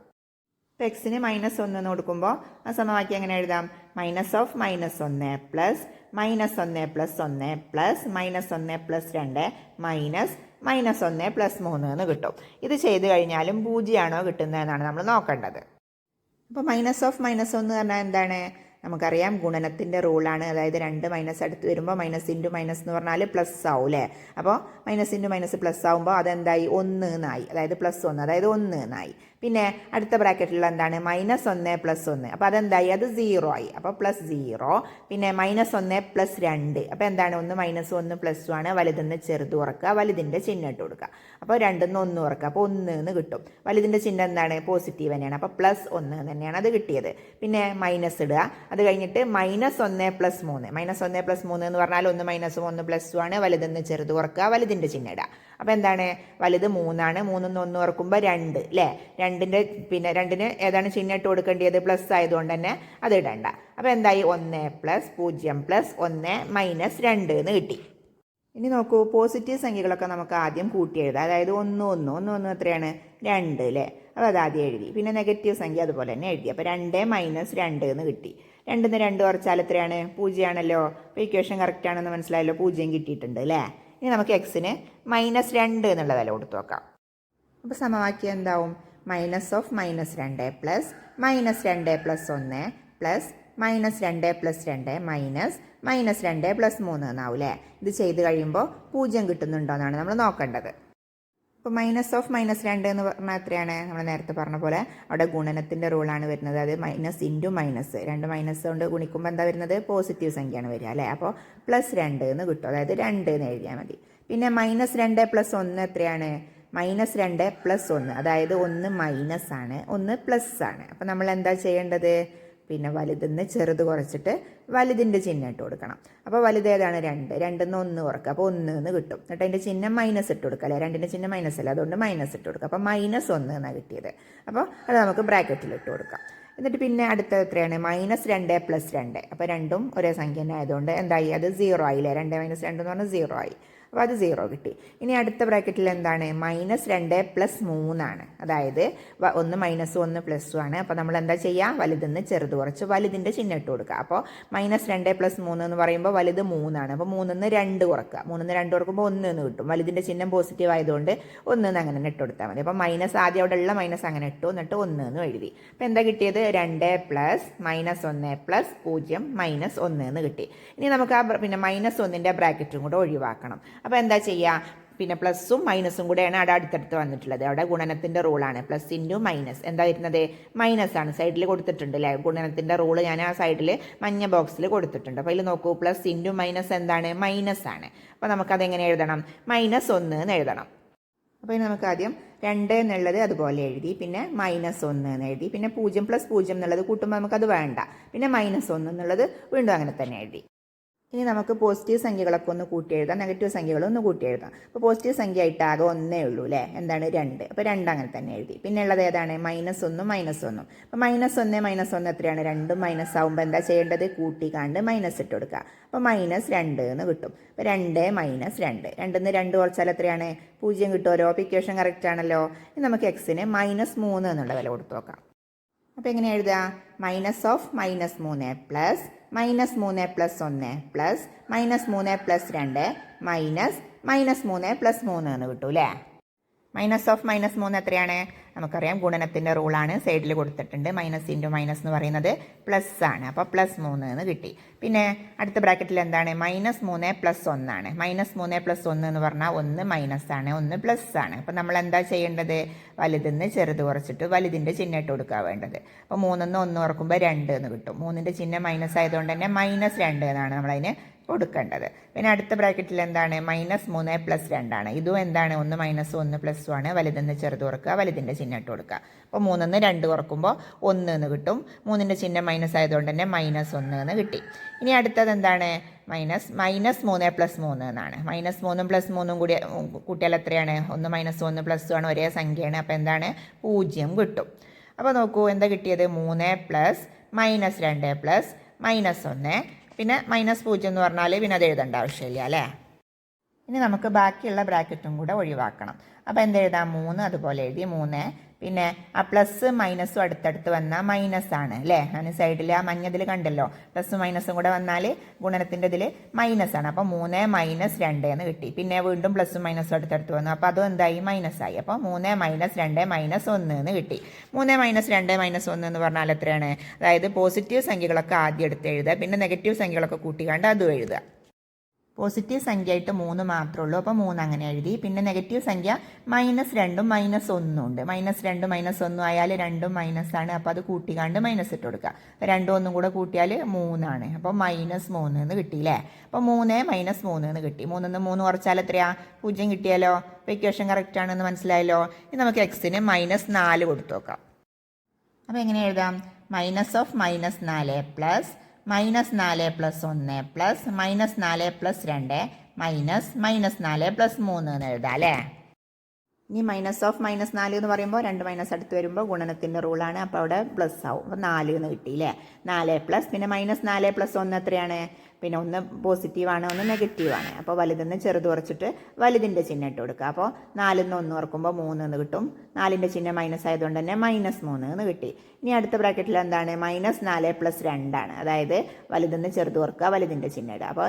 അപ്പോൾ എക്സിന് -1 എന്ന് കൊടുക്കുമ്പോൾ ആ സമവാക്യം എങ്ങനെ എഴുതാം? -1 plus -1 plus 1 plus -1 plus 2 minus -1 plus 3 എന്ന് കിട്ടും. ഇത് ചെയ്ത് കഴിഞ്ഞാലും 0 ആണോ കിട്ടുന്നതെന്നാണ് നമ്മൾ നോക്കേണ്ടത്. അപ്പോൾ -1 പറഞ്ഞാൽ എന്താണ്? നമുക്കറിയാം ഗുണനത്തിൻ്റെ റൂളാണ്. അതായത് 2 മൈനസ് അടുത്ത് വരുമ്പോൾ മൈനസ് ഇൻറ്റു മൈനസ് എന്ന് പറഞ്ഞാൽ പ്ലസ് ആവും അല്ലേ? അപ്പോൾ മൈനസ് ഇൻറ്റു മൈനസ് പ്ലസ് ആവുമ്പോൾ അതെന്തായി? 1 എന്നായി. അതായത് +1, അതായത് 1 എന്നായി. പിന്നെ അടുത്ത ബ്രാക്കറ്റിലുള്ള എന്താണ്? -1 പ്ലസ് 1. അപ്പോൾ അതെന്തായി? അത് 0 ആയി. അപ്പോൾ +0. പിന്നെ -1 പ്ലസ് 2. അപ്പോൾ എന്താണ്? 1 -1 +2 ആണ്. വലുതെന്ന് ചെറുത് കുറക്കുക, വലുതിൻ്റെ ചിഹ്നം ഇട്ട് കൊടുക്കുക. അപ്പോൾ 2 1 കുറക്കുക, അപ്പോൾ 1 എന്ന് കിട്ടും. വലുതിൻ്റെ ചിഹ്നം എന്താണ്? പോസിറ്റീവ് തന്നെയാണ്. അപ്പോൾ +1 തന്നെയാണ് അത് കിട്ടിയത്. പിന്നെ മൈനസ് ഇടുക. അത് കഴിഞ്ഞിട്ട് -1 പ്ലസ് 3. -1 പ്ലസ് 3 എന്ന് പറഞ്ഞാൽ 1 -1 +2 ആണ്. വലുതെന്ന് ചെറുത് കുറക്കുക, വലുതിൻ്റെ ചിഹ്നം ഇടുക. അപ്പോൾ എന്താണ്? വലുത് 3 ആണ്. 3 1 കുറക്കുമ്പോൾ 2 അല്ലേ? 2ൻ്റെ പിന്നെ 2ന് ഏതാണ് ചിഹ്നം ഇട്ട് കൊടുക്കേണ്ടത്? പ്ലസ് ആയതുകൊണ്ട് തന്നെ അത് ഇടണ്ട. അപ്പോൾ എന്തായി? 1 പ്ലസ് 0 പ്ലസ് 1 മൈനസ് 2 എന്ന് കിട്ടി. ഇനി നോക്കൂ, പോസിറ്റീവ് സംഖ്യകളൊക്കെ നമുക്ക് ആദ്യം കൂട്ടി എഴുതാം. അതായത് 1 1 എത്രയാണ്? 2 അല്ലേ? അപ്പോൾ അത് ആദ്യം എഴുതി. പിന്നെ നെഗറ്റീവ് സംഖ്യ അതുപോലെ തന്നെ എഴുതി. അപ്പോൾ 2 മൈനസ് 2 എന്ന് കിട്ടി. 2ന്ന് 2 കുറച്ചാൽ എത്രയാണ്? 0 ആണല്ലോ. അപ്പോൾ ഇക്വേഷൻ കറക്റ്റ് ആണെന്ന് മനസ്സിലായല്ലോ. 0 കിട്ടിയിട്ടുണ്ട് അല്ലേ? ഇനി നമുക്ക് എക്സിന് -2 എന്നുള്ള വില കൊടുത്തു നോക്കാം. അപ്പോൾ സമവാക്യം എന്താവും? -2 plus -2 plus 1 plus -2 plus 2 minus -2 plus 3 എന്നാവും അല്ലേ? ഇത് ചെയ്ത് കഴിയുമ്പോൾ 0 കിട്ടുന്നുണ്ടോ എന്നാണ് നമ്മൾ നോക്കേണ്ടത്. അപ്പോൾ -2 എന്ന് പറഞ്ഞാൽ എത്രയാണ്? നമ്മൾ നേരത്തെ പറഞ്ഞ പോലെ അവിടെ ഗുണനത്തിൻ്റെ റൂളാണ് വരുന്നത്. അത് മൈനസ് ഇൻറ്റു മൈനസ്, 2 മൈനസ് കൊണ്ട് ഗുണിക്കുമ്പോൾ എന്താ വരുന്നത്? പോസിറ്റീവ് സംഖ്യയാണ് വരിക അല്ലേ? അപ്പോൾ +2 എന്ന് കിട്ടും. അതായത് 2 എന്ന് എഴുതിയാൽ മതി. പിന്നെ -2 പ്ലസ് 1 എത്രയാണ്? -2 പ്ലസ് 1, അതായത് 1 മൈനസ് ആണ്, 1 പ്ലസ് ആണ്. അപ്പോൾ നമ്മൾ എന്താ ചെയ്യേണ്ടത്? പിന്നെ വലുതെന്ന് ചെറുത് കുറച്ചിട്ട് വലുതിൻ്റെ ചിഹ്നം ഇട്ട് കൊടുക്കണം. അപ്പോൾ വലുത് ഏതാണ്? 2. 2ന്ന് 1 കുറക്കുക, അപ്പോൾ 1 എന്ന് കിട്ടും. എന്നിട്ട് അതിൻ്റെ ചിഹ്നം മൈനസ് ഇട്ട് കൊടുക്കുക അല്ലേ? 2ൻ്റെ ചിഹ്നം മൈനസ് അല്ല, അതുകൊണ്ട് മൈനസ് ഇട്ട് കൊടുക്കുക. അപ്പോൾ -1 എന്നാണ് കിട്ടിയത്. അപ്പോൾ അത് നമുക്ക് ബ്രാക്കറ്റിൽ ഇട്ട് കൊടുക്കാം. എന്നിട്ട് പിന്നെ അടുത്ത എത്രയാണ്? -2 പ്ലസ് 2. അപ്പോൾ രണ്ടും ഒരേ സംഖ്യ തന്നെ ആയതുകൊണ്ട് എന്തായി? അത് 0 ആയില്ലേ? 2 - 2 എന്ന് പറഞ്ഞാൽ 0 ആയി. അപ്പോൾ അത് 0 കിട്ടി. ഇനി അടുത്ത ബ്രാക്കറ്റിൽ എന്താണ്? -2 പ്ലസ് 3 ആണ്. അതായത് 1 - 1 +2 ആണ്. അപ്പോൾ നമ്മൾ എന്താ ചെയ്യുക? വലുതെന്ന് ചെറുത് കുറച്ച് വലുതിൻ്റെ ചിഹ്നം ഇട്ട് കൊടുക്കുക. അപ്പോൾ -2 പ്ലസ് 3 എന്ന് പറയുമ്പോൾ വലുത് 3 ആണ്. അപ്പോൾ 3ന്ന് 2 കുറക്കുക. 3ന്ന് 2 കുറക്കുമ്പോൾ 1 എന്ന് കിട്ടും. വലുതിൻ്റെ ചിഹ്നം പോസിറ്റീവ് ആയതുകൊണ്ട് 1 എന്ന് അങ്ങനെ ഇട്ട് കൊടുത്താൽ മതി. അപ്പോൾ മൈനസ് ആദ്യം അവിടെ ഉള്ള മൈനസ് അങ്ങനെ ഇട്ടു, എന്നിട്ട് 1 എന്ന് എഴുതി. അപ്പോൾ എന്താ കിട്ടിയത്? 2 പ്ലസ് -1 പ്ലസ് 0 മൈനസ് 1 എന്ന് കിട്ടി. ഇനി നമുക്ക് ആ പിന്നെ -1ൻ്റെ ബ്രാക്കറ്റും കൂടെ ഒഴിവാക്കണം. അപ്പോൾ എന്താ ചെയ്യുക? പിന്നെ പ്ലസും മൈനസും കൂടെയാണ് അവിടെ അടുത്തടുത്ത് വന്നിട്ടുള്ളത്. അവിടെ ഗുണനത്തിൻ്റെ റൂളാണ്. പ്ലസ് ഇൻറ്റു മൈനസ് എന്താ വരുന്നത്? മൈനസ് ആണ്. സൈഡിൽ കൊടുത്തിട്ടുണ്ട് അല്ലേ? ഗുണനത്തിൻ്റെ റൂള് ഞാൻ ആ സൈഡിൽ മഞ്ഞ ബോക്സിൽ കൊടുത്തിട്ടുണ്ട്. അപ്പോൾ അതിൽ നോക്കൂ, പ്ലസ് ഇൻറ്റു മൈനസ് എന്താണ്? മൈനസ് ആണ്. അപ്പോൾ നമുക്കതെങ്ങനെ എഴുതണം? -1 എന്ന് എഴുതണം. അപ്പോൾ ഇനി നമുക്ക് ആദ്യം 2 എന്നുള്ളത് അതുപോലെ എഴുതി, പിന്നെ -1 എന്ന് എഴുതി, പിന്നെ 0 + 0 എന്നുള്ളത് കൂട്ടുമ്പോൾ നമുക്കത് വേണ്ട, പിന്നെ -1 എന്നുള്ളത് വീണ്ടും അങ്ങനെ തന്നെ എഴുതി. ഇനി നമുക്ക് പോസിറ്റീവ് സംഖ്യകളൊക്കെ ഒന്ന് കൂട്ടി എഴുതാം, നെഗറ്റീവ് സംഖ്യകളൊന്ന് കൂട്ടി എഴുതാം. അപ്പോൾ പോസിറ്റീവ് സംഖ്യ ആയിട്ട് ആകെ 1 ഉള്ളൂ അല്ലേ? എന്താണ്? 2. അപ്പോൾ 2 അങ്ങനെ തന്നെ എഴുതി. പിന്നെ ഉള്ളത് ഏതാണ്? -1 -1. അപ്പോൾ -1 -1 എത്രയാണ്? 2 മൈനസ് ആകുമ്പോൾ എന്താ ചെയ്യേണ്ടത്? കൂട്ടിക്കാണ്ട് മൈനസ് ഇട്ട് കൊടുക്കുക. അപ്പോൾ -2 എന്ന് കിട്ടും. അപ്പോൾ 2 - 2. 2ന്ന് 2 കുറച്ചാൽ എത്രയാണ്? 0 കിട്ടുമല്ലോ. അപ്പോൾ ഇക്വേഷൻ കറക്റ്റ് ആണല്ലോ. ഇനി നമുക്ക് എക്സിന് -3 എന്നുള്ള വില കൊടുത്തു നോക്കാം. അപ്പോൾ എങ്ങനെ എഴുതുക? -3 plus -3 plus 1 plus -3 plus 2 minus -3 plus 3 എന്ന് കിട്ടും അല്ലേ? -3 എത്രയാണ്? നമുക്കറിയാം ഗുണനത്തിൻ്റെ റൂളാണ്. സൈഡിൽ കൊടുത്തിട്ടുണ്ട്. മൈനസ് ഇൻറ്റു മൈനസ് എന്ന് പറയുന്നത് പ്ലസ് ആണ്. അപ്പോൾ +3 എന്ന് കിട്ടി. പിന്നെ അടുത്ത ബ്രാക്കറ്റിൽ എന്താണ്? -3 പ്ലസ് 1 ആണ്. -3 പ്ലസ് 1 എന്ന് പറഞ്ഞാൽ 1 മൈനസ് ആണ്, 1 പ്ലസ് ആണ്. അപ്പോൾ നമ്മൾ എന്താ ചെയ്യേണ്ടത്? വലുതെന്ന് ചെറുത് കുറച്ചിട്ട് വലുതിൻ്റെ ചിഹ്നം ഇട്ട് കൊടുക്കുക വേണ്ടത്. അപ്പോൾ 3ന്ന് 1 കുറക്കുമ്പോൾ 2 എന്ന് കിട്ടും. 3ൻ്റെ ചിഹ്നം മൈനസ് ആയതുകൊണ്ട് തന്നെ -2 എന്നാണ് നമ്മളതിന് കൊടുക്കേണ്ടത്. പിന്നെ അടുത്ത ബ്രാക്കറ്റിൽ എന്താണ്? -3 പ്ലസ് 2 ആണ്. ഇതും എന്താണ്? 1 - 1 +2 ആണ്. വലുതെന്ന് ചെറുത് കുറക്കുക, വലുതിൻ്റെ ചിഹ്നം ഇട്ട് കൊടുക്കുക. അപ്പോൾ 3ന്ന് 2 കുറക്കുമ്പോൾ 1 എന്ന് കിട്ടും. 3ൻ്റെ ചിഹ്നം മൈനസ് ആയതുകൊണ്ട് തന്നെ -1 എന്ന് കിട്ടി. ഇനി അടുത്തത് എന്താണ്? -3 പ്ലസ് 3 എന്നാണ്. -3 പ്ലസ് 3 കൂടി കൂട്ടിയാൽ എത്രയാണ്? 1 - 1 +2 ആണ്. ഒരേ സംഖ്യയാണ്. അപ്പോൾ എന്താണ്? 0 കിട്ടും. അപ്പോൾ നോക്കൂ, എന്താ കിട്ടിയത്? 3 പ്ലസ് -2 പ്ലസ് -1 പിന്നെ -0 എന്ന് പറഞ്ഞാൽ പിന്നെ അത് എഴുതേണ്ട ആവശ്യമില്ല അല്ലേ? ഇനി നമുക്ക് ബാക്കിയുള്ള ബ്രാക്കറ്റും കൂടെ ഒഴിവാക്കണം. അപ്പോൾ എന്തെഴുതാം? 3 അതുപോലെ എഴുതി. 3 പിന്നെ ആ പ്ലസ് മൈനസും അടുത്തടുത്ത് വന്നാൽ മൈനസ് ആണ് അല്ലേ. അതിന് സൈഡിൽ ആ മഞ്ഞതിൽ കണ്ടല്ലോ, പ്ലസ് മൈനസും കൂടെ വന്നാൽ ഗുണനത്തിൻ്റെ ഇതിൽ മൈനസ് ആണ്. അപ്പോൾ 3 - 2 എന്ന് കിട്ടി. പിന്നെ വീണ്ടും പ്ലസും മൈനസും അടുത്തടുത്ത് വന്നു, അപ്പോൾ അതും എന്തായി, മൈനസ് ആയി. അപ്പോൾ 3 - 2 - 1 എന്ന് കിട്ടി. 3 - 2 - 1 എന്ന് പറഞ്ഞാൽ എത്രയാണ്? അതായത് പോസിറ്റീവ് സംഖ്യകളൊക്കെ ആദ്യം എടുത്ത് എഴുതുക, പിന്നെ നെഗറ്റീവ് സംഖ്യകളൊക്കെ കൂട്ടിക്കാണ്ട് അതും എഴുതുക. പോസിറ്റീവ് സംഖ്യ ആയിട്ട് 3 മാത്രമേ ഉള്ളൂ, അപ്പോൾ 3 അങ്ങനെ എഴുതി. പിന്നെ നെഗറ്റീവ് സംഖ്യ -2 - 1 ഉണ്ട്. -2 - 1 ആയാൽ രണ്ടും മൈനസ് ആണ്, അപ്പോൾ അത് കൂട്ടിക്കാണ്ട് മൈനസ് ഇട്ട് കൊടുക്കുക. അപ്പോൾ 2 1 കൂടെ കൂട്ടിയാൽ 3 ആണ്. അപ്പോൾ -3 എന്ന് കിട്ടിയില്ലേ. അപ്പോൾ 3 - 3 എന്ന് കിട്ടി. 3 നിന്ന് 3 കുറച്ചാൽ എത്രയാ? 0 കിട്ടിയാലോ. അപ്പോൾ ഇക്വേഷൻ കറക്റ്റ് ആണെന്ന് മനസ്സിലായല്ലോ. ഇനി നമുക്ക് എക്സിന് -4 കൊടുത്തു നോക്കാം. അപ്പോൾ എങ്ങനെ എഴുതാം? -4 പ്ലസ് -4 + 1 പ്ലസ് -4 + 2 മൈനസ് -4 + 3 എന്ന് എഴുതാം അല്ലേ. ഇനി -4 എന്ന് പറയുമ്പോൾ 2 മൈനസ് അടുത്ത് വരുമ്പോൾ ഗുണനത്തിൻ്റെ റൂളാണ്, അപ്പോൾ അവിടെ പ്ലസ് ആവും. അപ്പോൾ 4 എന്ന് കിട്ടിയില്ലേ. 4 പ്ലസ് പിന്നെ -4 + 1 എത്രയാണ്? പിന്നെ ഒന്ന് പോസിറ്റീവാണ്, ഒന്ന് നെഗറ്റീവാണ്. അപ്പോൾ വലുതെന്ന് ചെറുത് കുറച്ചിട്ട് വലുതിൻ്റെ ചിഹ്നം ഇട്ട് കൊടുക്കുക. അപ്പോൾ 4 നിന്ന് 1 കുറക്കുമ്പോൾ 3 എന്ന് കിട്ടും. 4ൻ്റെ ചിഹ്നം മൈനസ് ആയതുകൊണ്ട് തന്നെ -3 എന്ന് കിട്ടി. ഇനി അടുത്ത ബ്രാക്കറ്റിൽ എന്താണ്? -4 + 2 ആണ്. അതായത് വലുതെന്ന് ചെറുത് കുറക്കുക, വലുതിൻ്റെ ചിഹ്നം ഇടുക. അപ്പോൾ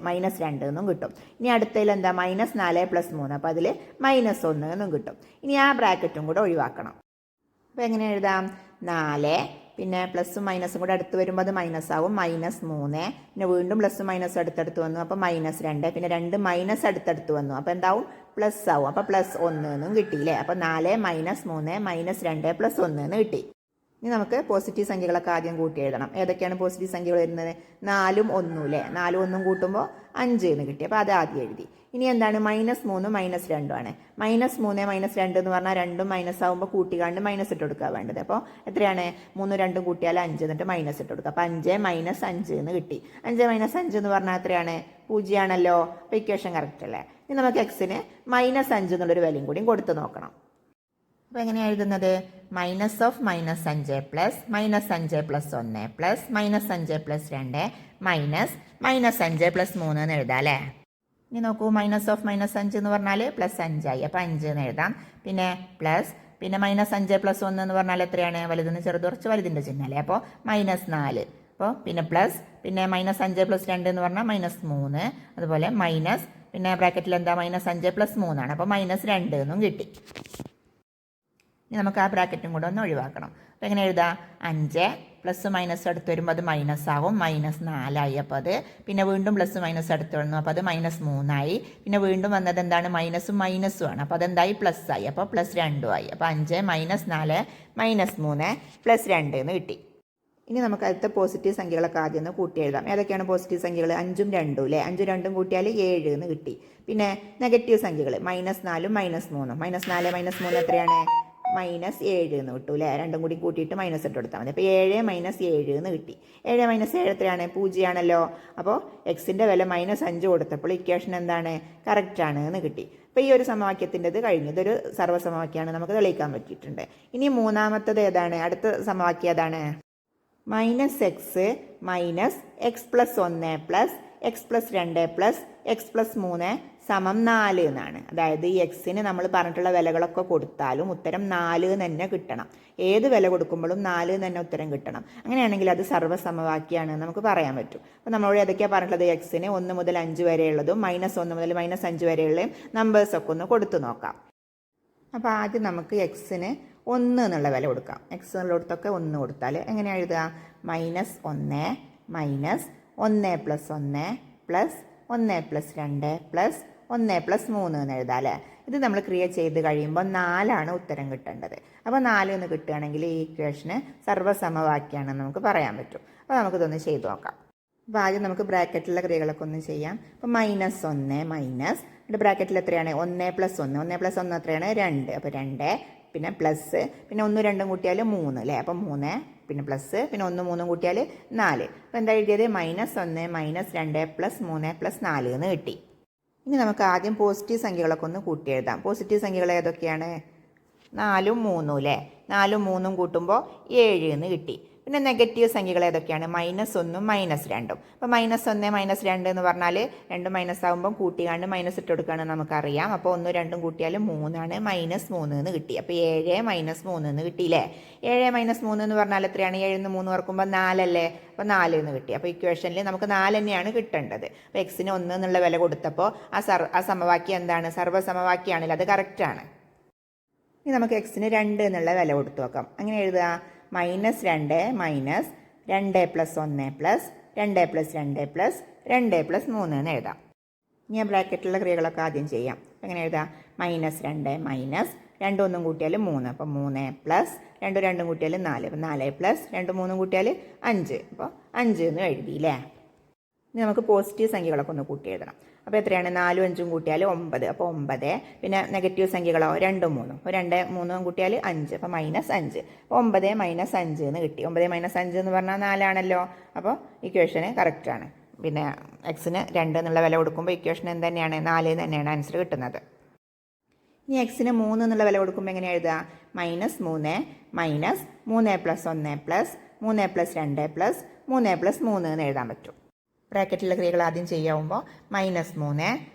-2 എന്നും കിട്ടും. ഇനി അടുത്തതിൽ എന്താ? -4 + 3, അപ്പോൾ അതിൽ -1 എന്നും കിട്ടും. ഇനി ആ ബ്രാക്കറ്റും കൂടെ ഒഴിവാക്കണം. അപ്പോൾ എങ്ങനെ എഴുതാം? 4 പിന്നെ പ്ലസും മൈനസും കൂടെ അടുത്ത് വരുമ്പോൾ അത് മൈനസ് ആവും, -3. പിന്നെ വീണ്ടും പ്ലസും മൈനസും അടുത്തടുത്ത് വന്നു, അപ്പോൾ -2. പിന്നെ 2 മൈനസ് അടുത്തടുത്ത് വന്നു, അപ്പോൾ എന്താവും? പ്ലസ് ആവും. അപ്പോൾ +1 എന്നും കിട്ടിയില്ലേ. അപ്പോൾ 4 - 3 - 2 + 1 എന്ന് കിട്ടി. ഇനി നമുക്ക് പോസിറ്റീവ് സംഖ്യകളൊക്കെ ആദ്യം കൂട്ടി എഴുതണം. ഏതൊക്കെയാണ് പോസിറ്റീവ് സംഖ്യകൾ വരുന്നത്? 4ഉം 1ഉം അല്ലേ. 4ഉം 1ഉം കൂട്ടുമ്പോൾ 5 എന്ന് കിട്ടി, അപ്പോൾ അത് ആദ്യം എഴുതി. ഇനി എന്താണ്? -3 - -2 ആണ്. -3 - 2 എന്ന് പറഞ്ഞാൽ രണ്ടും മൈനസ് ആകുമ്പോൾ കൂട്ടിക്കാണ്ട് മൈനസ് ഇട്ട് കൊടുക്കുക വേണ്ടത്. അപ്പോൾ എത്രയാണ്? 3 2 കൂട്ടിയാൽ 5, എന്നിട്ട് മൈനസ് ഇട്ട് കൊടുക്കുക. അപ്പോൾ 5 - 5 എന്ന് കിട്ടി. 5 - 5 എന്ന് പറഞ്ഞാൽ എത്രയാണ്? 0 ആണല്ലോ. അപ്പോൾ ഇക്വേഷൻ കറക്റ്റ് അല്ലേ. ഇനി നമുക്ക് എക്സിന് -5 എന്നുള്ളൊരു വിലയും കൂടിയും കൊടുത്ത് നോക്കണം. അപ്പോൾ എങ്ങനെയാണ് എഴുതുന്നത്? -5 പ്ലസ് -5 + 1 പ്ലസ് -5 + 2 മൈനസ് -5 + 3 എന്ന് എഴുതാം അല്ലേ. ഇനി നോക്കൂ, -5 എന്ന് പറഞ്ഞാൽ +5 ആയി, അപ്പോൾ 5 എന്ന് എഴുതാം. പിന്നെ പ്ലസ് പിന്നെ -5 + 1 എന്ന് പറഞ്ഞാൽ എത്രയാണ്? വലുതിന് ചെറുത് കുറച്ച് വലുതിൻ്റെ ചിഹ്നം അല്ലേ. അപ്പോൾ -4. അപ്പോൾ പിന്നെ പ്ലസ് പിന്നെ -5 + 2 എന്ന് പറഞ്ഞാൽ -3. അതുപോലെ മൈനസ് പിന്നെ ബ്രാക്കറ്റിൽ എന്താ? -5 + 3 ആണ്, അപ്പോൾ -2 എന്നും കിട്ടി. ഇനി നമുക്ക് ആ ബ്രാക്കറ്റും കൂടെ ഒന്ന് ഒഴിവാക്കണം. അപ്പോൾ എങ്ങനെ എഴുതാം? 5 പ്ലസ് മൈനസ് അടുത്ത് വരുമ്പോൾ അത് മൈനസ് ആവും, -4 ആയി. അപ്പോൾ അത് പിന്നെ വീണ്ടും പ്ലസ് മൈനസ് അടുത്ത് വന്നു, അപ്പോൾ അത് -3 ആയി. പിന്നെ വീണ്ടും വന്നത് എന്താണ്? മൈനസും മൈനസും ആണ്, അപ്പോൾ അതെന്തായി? പ്ലസ് ആയി. അപ്പോൾ +2 ആയി. അപ്പോൾ 5 - 4 - 3 +2 എന്ന് കിട്ടി. ഇനി നമുക്ക് അടുത്ത പോസിറ്റീവ് സംഖ്യകളൊക്കെ ആദ്യം ഒന്ന് കൂട്ടി എഴുതാം. ഏതൊക്കെയാണ് പോസിറ്റീവ് സംഖ്യകൾ? 5ഉം 2ഉം അല്ലേ. 5ഉം 2ഉം കൂട്ടിയാൽ 7 എന്ന് കിട്ടി. പിന്നെ നെഗറ്റീവ് സംഖ്യകൾ -4 -3. -4 - 3 എത്രയാണ്? -7 എന്ന് കിട്ടും അല്ലേ. രണ്ടും കൂടി കൂട്ടിയിട്ട് മൈനസ് ഇട്ട് കൊടുത്താൽ മതി. അപ്പോൾ 7 - 7 എന്ന് കിട്ടി. 7 - 7 എത്രയാണ്? 0 ആണല്ലോ. അപ്പോൾ എക്സിൻ്റെ വില -5 കൊടുത്തപ്പോൾ ഇക്വേഷൻ എന്താണ്? കറക്റ്റാണ് എന്ന് കിട്ടി. അപ്പോൾ ഈ ഒരു സമവാക്യത്തിൻ്റെത് കഴിഞ്ഞു. ഇതൊരു സർവ്വസമവാക്യമാണ്, നമുക്ക് തെളിയിക്കാൻ പറ്റിയിട്ടുണ്ട്. ഇനി മൂന്നാമത്തത് ഏതാണ്? അടുത്ത സമവാക്യം ഏതാണ്? -x - x + 1 plus x + 2 plus x + 3 = 4 എന്നാണ്. അതായത് ഈ എക്സിന് നമ്മൾ പറഞ്ഞിട്ടുള്ള വിലകളൊക്കെ കൊടുത്താലും ഉത്തരം 4 തന്നെ കിട്ടണം. ഏത് വില കൊടുക്കുമ്പോഴും 4 തന്നെ ഉത്തരം കിട്ടണം. അങ്ങനെയാണെങ്കിൽ അത് സർവ്വസമവാക്യമാണ് നമുക്ക് പറയാൻ പറ്റും. അപ്പോൾ നമ്മളോട് ഏതൊക്കെയാണ് പറഞ്ഞിട്ടുള്ളത്? എക്സിന് 1 മുതൽ 5 വരെയുള്ളതും -1 മുതൽ -5 വരെയുള്ളതും നമ്പേഴ്സൊക്കെ ഒന്ന് കൊടുത്തു നോക്കാം. അപ്പോൾ ആദ്യം നമുക്ക് എക്സിന് 1 എന്നുള്ള വില കൊടുക്കാം. എക്സ് എന്നുള്ളിടത്തൊക്കെ 1 കൊടുത്താൽ എങ്ങനെയാണ് എഴുതുക? -1 - 1 + 1 പ്ലസ് 1 + 2 പ്ലസ് 1 + 3 എന്ന് എഴുതാം അല്ലേ. ഇത് നമ്മൾ ക്രിയേറ്റ് ചെയ്ത് കഴിയുമ്പോൾ 4 ഉത്തരം കിട്ടേണ്ടത്. അപ്പോൾ 4 എന്ന് കിട്ടുകയാണെങ്കിൽ ഈ ഇക്വേഷന് സർവ്വസമവാക്യമാണെന്ന് നമുക്ക് പറയാൻ പറ്റും. അപ്പോൾ നമുക്കിതൊന്ന് ചെയ്ത് നോക്കാം. അപ്പോൾ ആദ്യം നമുക്ക് ബ്രാക്കറ്റിലുള്ള ക്രിയകളൊക്കെ ഒന്ന് ചെയ്യാം. അപ്പോൾ -1 മൈനസ് എന്നിട്ട് ബ്രാക്കറ്റിൽ എത്രയാണ്? 1 + 1. 1 + 1 എത്രയാണ്? 2. അപ്പോൾ 2 പിന്നെ പ്ലസ് പിന്നെ 1 2 കൂട്ടിയാൽ 3 അല്ലേ. അപ്പോൾ 3 പിന്നെ പ്ലസ് പിന്നെ 1 3 കൂട്ടിയാൽ 4. അപ്പോൾ എന്താ എഴുതിയത്? -1 - 2 + 3 + 4 എന്ന് കിട്ടി. ഇനി നമുക്ക് ആദ്യം പോസിറ്റീവ് സംഖ്യകളൊക്കെ ഒന്ന് കൂട്ടി എഴുതാം. പോസിറ്റീവ് സംഖ്യകൾ ഏതൊക്കെയാണ്? 4ഉം 3ഉം അല്ലേ. 4ഉം 3ഉം കൂട്ടുമ്പോൾ 7 എന്ന് കിട്ടി. പിന്നെ നെഗറ്റീവ് സംഖ്യകൾ ഏതൊക്കെയാണ്? -1 -2. അപ്പോൾ -1 -2 എന്ന് പറഞ്ഞാൽ 2 മൈനസ് ആകുമ്പോൾ കൂട്ടിയാണ്ട് മൈനസ് ഇട്ട് കൊടുക്കുകയാണ് നമുക്കറിയാം. അപ്പോൾ 1 2 കൂട്ടിയാൽ 3 ആണ്, -3 എന്ന് കിട്ടി. അപ്പോൾ 7 -3 എന്ന് കിട്ടിയില്ലേ? 7 -3 എന്ന് പറഞ്ഞാൽ എത്രയാണ്? 7 3 ഓർക്കുമ്പോൾ 4 അല്ലേ? അപ്പോൾ 4 എന്ന് കിട്ടി. അപ്പോൾ ഇക്വേഷനിൽ നമുക്ക് 4 തന്നെയാണ് കിട്ടേണ്ടത്. അപ്പോൾ എക്സിന് 1 എന്നുള്ള വില കൊടുത്തപ്പോൾ ആ സമവാക്യം എന്താണ്? സർവ്വസമവാക്യമാണല്ലോ, അത് കറക്റ്റാണ്. ഇനി നമുക്ക് എക്സിന് 2 എന്നുള്ള വില കൊടുത്തു നോക്കാം. അങ്ങനെ എഴുതുക: -2 -2 + 1 + 2 + 2 + 2 + 3 എന്ന് എഴുതാം. ഇനി ആ ബ്രാക്കറ്റിലുള്ള ക്രിയകളൊക്കെ ആദ്യം ചെയ്യാം. എങ്ങനെ എഴുതാം? -2 2 1 കൂട്ടിയാൽ 3, അപ്പോൾ 3 + 2 2 കൂട്ടിയാൽ 4, അപ്പോൾ 4 + 2 3 കൂട്ടിയാൽ 5, അപ്പോൾ 5 എന്ന് എഴുതിയില്ലേ? ഇനി നമുക്ക് പോസിറ്റീവ് സംഖ്യകളൊക്കെ ഒന്ന് കൂട്ടി എഴുതണം. അപ്പോൾ എത്രയാണ്? 4 5 കൂട്ടിയാൽ 9, അപ്പോൾ 9. പിന്നെ നെഗറ്റീവ് സംഖ്യകളോ 2 3, അപ്പോൾ 2 3 കൂട്ടിയാൽ 5, അപ്പോൾ -5. അപ്പോൾ 9 - 5 എന്ന് കിട്ടി. 9 - 5 എന്ന് പറഞ്ഞാൽ 4 ആണല്ലോ. അപ്പോൾ ഇക്വേഷന് കറക്റ്റാണ്. പിന്നെ എക്സിന് 2 എന്നുള്ള വില കൊടുക്കുമ്പോൾ ഇക്വേഷൻ എന്ത് തന്നെയാണ്? 4 തന്നെയാണ് ആൻസർ കിട്ടുന്നത്. ഇനി എക്സിന് 3 എന്നുള്ള വില കൊടുക്കുമ്പോൾ എങ്ങനെ എഴുതുക? -3 - 3 + 1 + 3 + 2 + 3 + 3 എന്ന് എഴുതാൻ പറ്റും. ബ്രാക്കറ്റിലെ ക്രിയകൾ ആദ്യം ചെയ്യാവുമ്പോൾ -3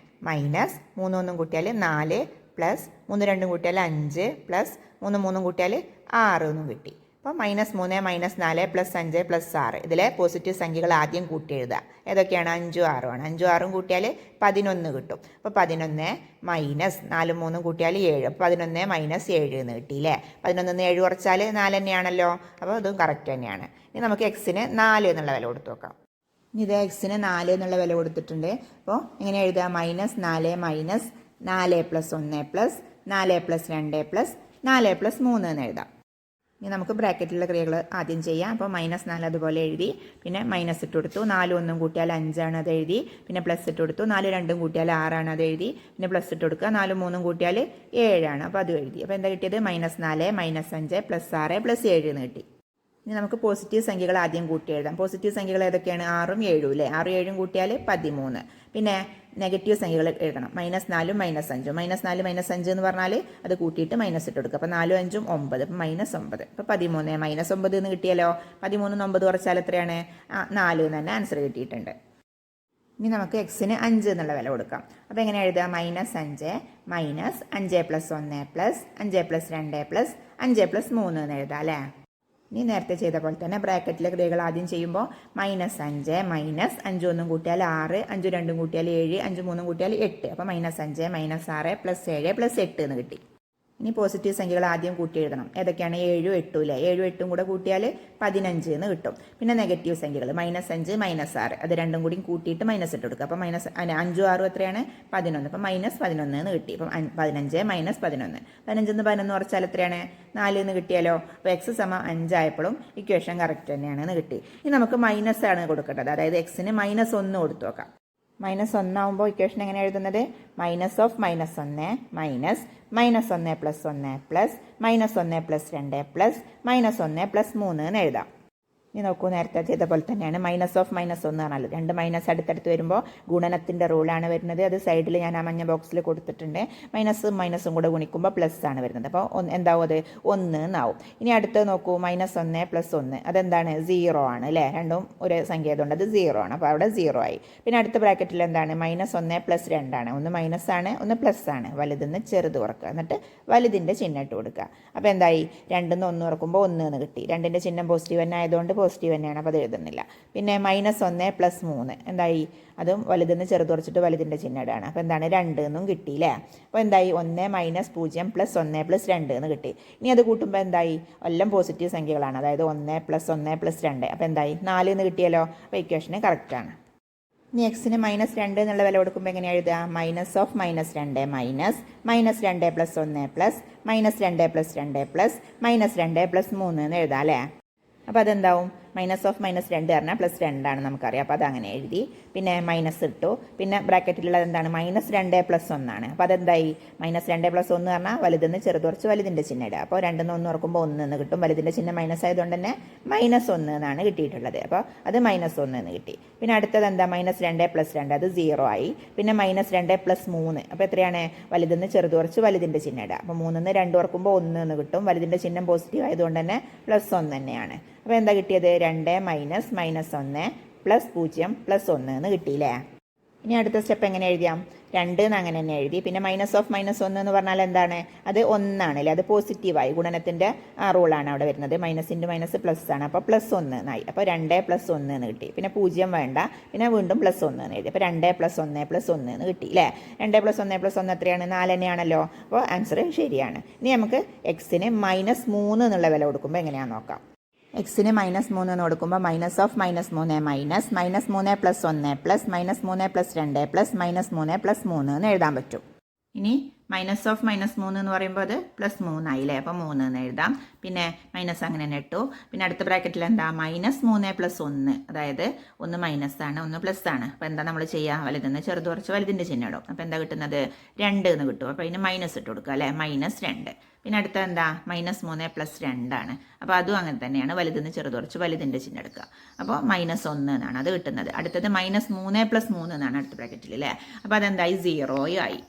-3 1 കൂട്ടിയാൽ 4 + 3 2 കൂട്ടിയാൽ 5 + 3 3 കൂട്ടിയാൽ 6 എന്നും കിട്ടി. അപ്പോൾ -3 - 4 + 5 + 6. ഇതിലെ പോസിറ്റീവ് സംഖ്യകൾ ആദ്യം കൂട്ടി എഴുതുക. ഏതൊക്കെയാണ്? 5 6 ആണ്. 5 6 കൂട്ടിയാൽ 11 കിട്ടും. അപ്പോൾ 11 - 4 3 കൂട്ടിയാൽ 7, അപ്പോൾ 11 - 7 എന്ന് കിട്ടിയില്ലേ? 11 7 കുറച്ചാൽ 4 തന്നെയാണല്ലോ. അപ്പോൾ അതും കറക്റ്റ് തന്നെയാണ്. ഇനി നമുക്ക് എക്സിന് 4 എന്നുള്ള വില കൊടുത്തു നോക്കാം. ഇനി ഇത് എക്സിന് 4 എന്നുള്ള വില കൊടുത്തിട്ടുണ്ട്. അപ്പോൾ എങ്ങനെ എഴുതുക? -4 - 4 + 1 + 4 + 2 + 4 + 3 എന്ന് എഴുതാം. ഇനി നമുക്ക് ബ്രാക്കറ്റിലുള്ള ക്രിയകൾ ആദ്യം ചെയ്യാം. അപ്പോൾ -4 അതുപോലെ എഴുതി, പിന്നെ മൈനസ് ഇട്ട് കൊടുത്തു. 4 1 കൂട്ടിയാൽ 5 ആണ്, അത് എഴുതി. പിന്നെ പ്ലസ് ഇട്ട് കൊടുത്തു. 4 2 കൂട്ടിയാൽ 6 ആണ്, അത് എഴുതി. പിന്നെ പ്ലസ് ഇട്ട് കൊടുക്കുക. 4 3 കൂട്ടിയാൽ 7 ആണ്, അപ്പോൾ അത് എഴുതി. അപ്പോൾ എന്താ കിട്ടിയത്? -4 - 5 + 6 + 7 എന്ന് കിട്ടി. ഇനി നമുക്ക് പോസിറ്റീവ് സംഖ്യകൾ ആദ്യം കൂട്ടി എഴുതാം. പോസിറ്റീവ് സംഖ്യകൾ ഏതൊക്കെയാണ്? 6 7 അല്ലേ? 6 7 കൂട്ടിയാൽ 13. പിന്നെ നെഗറ്റീവ് സംഖ്യകൾ എഴുതണം. -4 - 5. -4 - 5 എന്ന് പറഞ്ഞാൽ അത് കൂട്ടിയിട്ട് മൈനസ് ഇട്ട് കൊടുക്കുക. അപ്പോൾ 4 5 9, അപ്പോൾ -9. അപ്പോൾ 13 - 9 എന്ന് കിട്ടിയാലോ? 13 9 കുറച്ചാൽ എത്രയാണ്? 4 എന്ന് തന്നെ ആൻസർ കിട്ടിയിട്ടുണ്ട്. ഇനി നമുക്ക് എക്സിന് 5 എന്നുള്ള വില കൊടുക്കാം. അപ്പോൾ എങ്ങനെ എഴുതുക? -5 - 5 + 1 + 5 + 2 + 5 + 3 എന്ന് എഴുതാം അല്ലേ? ഇനി നേരത്തെ ചെയ്ത പോലെ തന്നെ ബ്രാക്കറ്റിലെ ക്രിയകൾ ആദ്യം ചെയ്യുമ്പോൾ -5 5 1 കൂട്ടിയാൽ 6, 5 2 കൂട്ടിയാൽ 7, 5 3 കൂട്ടിയാൽ 8, അപ്പോൾ -5 - 6 + 7 + 8 എന്ന് കിട്ടി. ഇനി പോസിറ്റീവ് സംഖ്യകൾ ആദ്യം കൂട്ടി എഴുതണം. ഏതൊക്കെയാണ്? 7 8 അല്ലേ? 7 8 കൂടെ കൂട്ടിയാൽ 15 എന്ന് കിട്ടും. പിന്നെ നെഗറ്റീവ് സംഖ്യകൾ -5 -6, അത് രണ്ടും കൂടി കൂട്ടിയിട്ട് മൈനസ് ഇട്ട് കൊടുക്കുക. അപ്പോൾ 5 6 എത്രയാണ്? 11, അപ്പോൾ -11 എന്ന് കിട്ടി. അപ്പം 15 - 11, 15 11 കുറച്ചാൽ എത്രയാണ്? 4 എന്ന് കിട്ടിയാലോ? അപ്പോൾ x = 5 ആയപ്പോഴും ഇക്വേഷൻ കറക്റ്റ് തന്നെയാണെന്ന് കിട്ടി. ഇനി നമുക്ക് മൈനസ് ആണ് കൊടുക്കേണ്ടത്. അതായത് എക്സിന് -1 കൊടുത്തു നോക്കാം. -1 ആകുമ്പോൾ ഇക്വേഷൻ എങ്ങനെ എഴുതുന്നത്? -1 - -1 + 1 + -1 + 3 എന്ന് എഴുതാം. ഇനി നോക്കൂ, നേരത്തെ ചെയ്ത പോലെ തന്നെയാണ്. -1 പറഞ്ഞാൽ 2 മൈനസ് അടുത്തടുത്ത് വരുമ്പോൾ ഗുണനത്തിൻ്റെ റൂളാണ് വരുന്നത്. അത് സൈഡിൽ ഞാൻ ആ മഞ്ഞ ബോക്സിൽ കൊടുത്തിട്ടുണ്ട്. മൈനസും കൂടെ ഗുണിക്കുമ്പോൾ പ്ലസ് ആണ് വരുന്നത്. അപ്പോൾ എന്താവും? അത് 1 എന്നാവും. ഇനി അടുത്ത് നോക്കൂ, -1 + 1, അതെന്താണ്? 0 ആണ് അല്ലേ? രണ്ടും ഒരു സംഖ്യ ആയതുകൊണ്ട് അത് 0 ആണ്. അപ്പോൾ അവിടെ 0 ആയി. പിന്നെ അടുത്ത ബ്രാക്കറ്റിൽ എന്താണ്? -1 + 2 ആണ്. ഒന്ന് മൈനസ് ആണ്, ഒന്ന് പ്ലസ് ആണ്. വലുതിന്ന് ചെറുത് കുറക്കുക, എന്നിട്ട് വലുതിൻ്റെ ചിഹ്നം ഇട്ട് കൊടുക്കുക. അപ്പോൾ എന്തായി? 2 ന്ന് 1 കുറക്കുമ്പോൾ 1 എന്ന് കിട്ടി. 2ൻ്റെ ചിഹ്നം പോസിറ്റീവ് തന്നെ ആയതുകൊണ്ട് പോസിറ്റീവ് തന്നെയാണ്, അപ്പോൾ അത് എഴുതുന്നില്ല. പിന്നെ -1 + 3 എന്തായി? അതും വലുതെന്ന് ചെറുത് കുറച്ചിട്ട് വലുതിൻ്റെ ചിഹ്നം ഇടാണ്. അപ്പോൾ എന്താണ്? 2 എന്നും കിട്ടിയില്ലേ? അപ്പോൾ എന്തായി? 1 - 0 + 1 + 2 എന്ന് കിട്ടി. ഇനി അത് കൂട്ടുമ്പോൾ എന്തായി? എല്ലാം പോസിറ്റീവ് സംഖ്യകളാണ്. അതായത് 1 + 1 + 2, അപ്പോൾ എന്തായി? 4 എന്ന് കിട്ടിയല്ലോ. അപ്പോൾ ഇക്വേഷന് കറക്റ്റാണ്. ഇനി എക്സിന് -2 എന്നുള്ള വില കൊടുക്കുമ്പോൾ എങ്ങനെ എഴുതുക? -2 - -2 + 1 + -2 + 3 എന്ന് എഴുതാം അല്ലേ? അപ്പോൾ അതെന്താവും? -2 പറഞ്ഞാൽ +2 ആണ് നമുക്കറിയാം. അപ്പോൾ അതങ്ങനെ എഴുതി. പിന്നെ മൈനസ് ഇട്ടു. പിന്നെ ബ്രാക്കറ്റിലുള്ളത് എന്താണ്? -2 + 1 ആണ്. അപ്പോൾ അതെന്തായി? -2 + 1 പറഞ്ഞാൽ വലുതെന്ന് ചെറുത് കുറച്ച് വലുതിൻ്റെ ചിഹ്നം ഇടുക. അപ്പോൾ 2 ന്ന് 1 കുറക്കുമ്പോൾ 1 എന്ന് കിട്ടും. വലുതിൻ്റെ ചിഹ്നം മൈനസ് ആയതുകൊണ്ട് തന്നെ -1 എന്നാണ് കിട്ടിയിട്ടുള്ളത്. അപ്പോൾ അത് -1 എന്ന് കിട്ടി. പിന്നെ അടുത്തത് എന്താ? -2 + 2, അത് 0 ആയി. പിന്നെ -2 + 3, അപ്പോൾ എത്രയാണ്? വലുതെന്ന് ചെറുത് കുറച്ച് വലുതിൻ്റെ ചിഹ്നം ഇടുക. അപ്പോൾ 3 ന്ന് 2 കുറക്കുമ്പോൾ 1 എന്ന് കിട്ടും. വലുതിൻ്റെ ചിഹ്നം പോസിറ്റീവ് ആയതുകൊണ്ട് തന്നെ +1 തന്നെയാണ്. അപ്പോൾ എന്താ കിട്ടിയത്? 2 മൈനസ് -1 പ്ലസ് 0 പ്ലസ് 1 എന്ന് കിട്ടിയില്ലേ? ഇനി അടുത്ത സ്റ്റെപ്പ് എങ്ങനെ എഴുതിയാം? 2 എന്ന് അങ്ങനെ തന്നെ എഴുതി. പിന്നെ -1 എന്ന് പറഞ്ഞാൽ എന്താണ്? അത് 1 ആണല്ലേ, അത് പോസിറ്റീവായി. ഗുണനത്തിൻ്റെ റൂളാണ് അവിടെ വരുന്നത്. മൈനസ് ഇൻറ്റു മൈനസ് പ്ലസ് ആണ്. അപ്പോൾ +1 എന്നായി. അപ്പോൾ 2 + 1 എന്ന് കിട്ടി. പിന്നെ 0 വേണ്ട, പിന്നെ വീണ്ടും +1 എന്ന് എഴുതി. അപ്പോൾ 2 + 1 + 1 എന്ന് കിട്ടി അല്ലേ? 2 + 1 + 1 എത്രയാണ്? 4 തന്നെയാണല്ലോ. അപ്പോൾ ആൻസർ ശരിയാണ്. ഇനി നമുക്ക് എക്സിന് -3 എന്നുള്ള വില കൊടുക്കുമ്പോൾ എങ്ങനെയാണെന്ന് നോക്കാം. എക്സിന് -3 എന്ന് കൊടുക്കുമ്പോൾ -3 -3 +1 പ്ലസ് -3 +2 പ്ലസ് -3 +3 എന്ന് എഴുതാൻ പറ്റും. ഇനി -3 എന്ന് പറയുമ്പോൾ അത് +3 ആയില്ലേ? അപ്പോൾ 3 എന്ന് എഴുതാം. പിന്നെ മൈനസ് അങ്ങനെ തന്നെ ഇട്ടു. പിന്നെ അടുത്ത ബ്രാക്കറ്റിൽ എന്താ? -3 + 1, അതായത് ഒന്ന് മൈനസ് ആണ്, ഒന്ന് പ്ലസ് ആണ്. അപ്പോൾ എന്താ നമ്മൾ ചെയ്യുക? വലുതെന്ന് ചെറുത് കുറച്ച് വലുതിൻ്റെ ചിഹ്നം ഇടും. അപ്പോൾ എന്താ കിട്ടുന്നത്? 2 എന്ന് കിട്ടും. അപ്പോൾ ഇതിന് മൈനസ് ഇട്ട് കൊടുക്കുക അല്ലേ? -2. പിന്നെ അടുത്ത എന്താ? -3 + 2 ആണ്. അപ്പോൾ അതും അങ്ങനെ തന്നെയാണ്. വലുതെന്ന് ചെറുത് കുറച്ച് വലുതിൻ്റെ ചിഹ്നം എടുക്കുക. അപ്പോൾ -1 എന്നാണ് അത് കിട്ടുന്നത്. അടുത്തത് -3 + 3 എന്നാണ് അടുത്ത ബ്രാക്കറ്റിൽ അല്ലേ? അപ്പോൾ അതെന്തായി? 0 ആയി.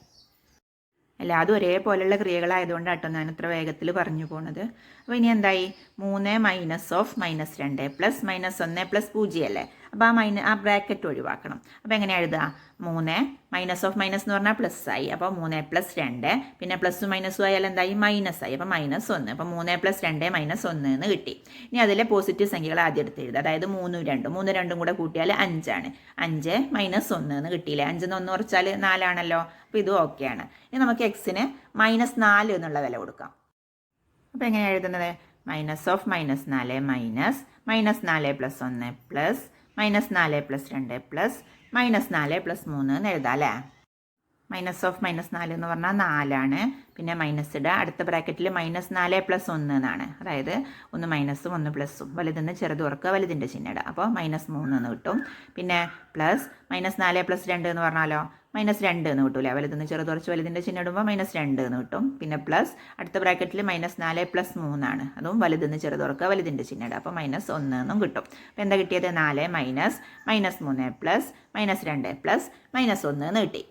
അല്ല, അതും ഒരേപോലെയുള്ള ക്രിയകളായതുകൊണ്ടാണ് കേട്ടോ ഞാൻ ഇത്ര വേഗത്തിൽ പറഞ്ഞു പോണത്. അപ്പോൾ ഇനി എന്തായി? 3 -2 പ്ലസ് -1 പ്ലസ് 0 അല്ലേ? അപ്പോൾ ആ ബ്രാക്കറ്റ് ഒഴിവാക്കണം. അപ്പോൾ എങ്ങനെ എഴുതുക? 3 -എന്ന് പറഞ്ഞാൽ പ്ലസ് ആയി. അപ്പോൾ 3 + 2, പിന്നെ പ്ലസും മൈനസും ആയാൽ എന്തായി? മൈനസ് ആയി. അപ്പോൾ -1. അപ്പോൾ 3 + 2 -1 എന്ന് കിട്ടി. ഇനി അതിലെ പോസിറ്റീവ് സംഖ്യകൾ ആദ്യം എടുത്ത് എഴുതുക. അതായത് 3 2 കൂടെ കൂട്ടിയാൽ 5 ആണ്. 5 -1 എന്ന് കിട്ടിയില്ലേ? 5 1 കുറച്ചാൽ 4 ആണല്ലോ. അപ്പോൾ ഇതും ഓക്കെയാണ്. ഇനി നമുക്ക് എക്സിന് -4 എന്നുള്ള വില കൊടുക്കാം. അപ്പോൾ എങ്ങനെയാണ് എഴുതുന്നത്? -4 -4 + 1 പ്ലസ് -4 + 2 പ്ലസ് -4 + 3 എന്ന് എഴുതാം അല്ലേ? -4 എന്ന് പറഞ്ഞാൽ 4 ആണ്. പിന്നെ മൈനസ് ഇടുക. അടുത്ത ബ്രാക്കറ്റിൽ -4 + 1 എന്നാണ്. അതായത് ഒന്ന് മൈനസും ഒന്ന് പ്ലസും. വലുതെന്ന് ചെറുത് ഓർക്കുക, വലുതിൻ്റെ ചിഹ്നം ഇടുക. അപ്പോൾ -3 എന്ന് കിട്ടും. പിന്നെ പ്ലസ് -4 + 2 എന്ന് പറഞ്ഞാലോ -2 എന്ന് കിട്ടൂലേ? വലുതെന്ന് ചെറുത് കുറച്ച് വലുതിൻ്റെ ചിഹ്നം ഇടുമ്പോൾ -2 എന്ന് കിട്ടും. പിന്നെ പ്ലസ് അടുത്ത ബ്രാക്കറ്റിൽ -4 + 3 ആണ്. അതും വലുതെന്ന് ചെറുത് ഓർക്കുക, വലുതിൻ്റെ ചിഹ്നം ഇടുക. അപ്പോൾ -1 എന്നും കിട്ടും. അപ്പോൾ എന്താ കിട്ടിയത്? 4 -3 പ്ലസ് -2 പ്ലസ് -1 എന്ന് കിട്ടി.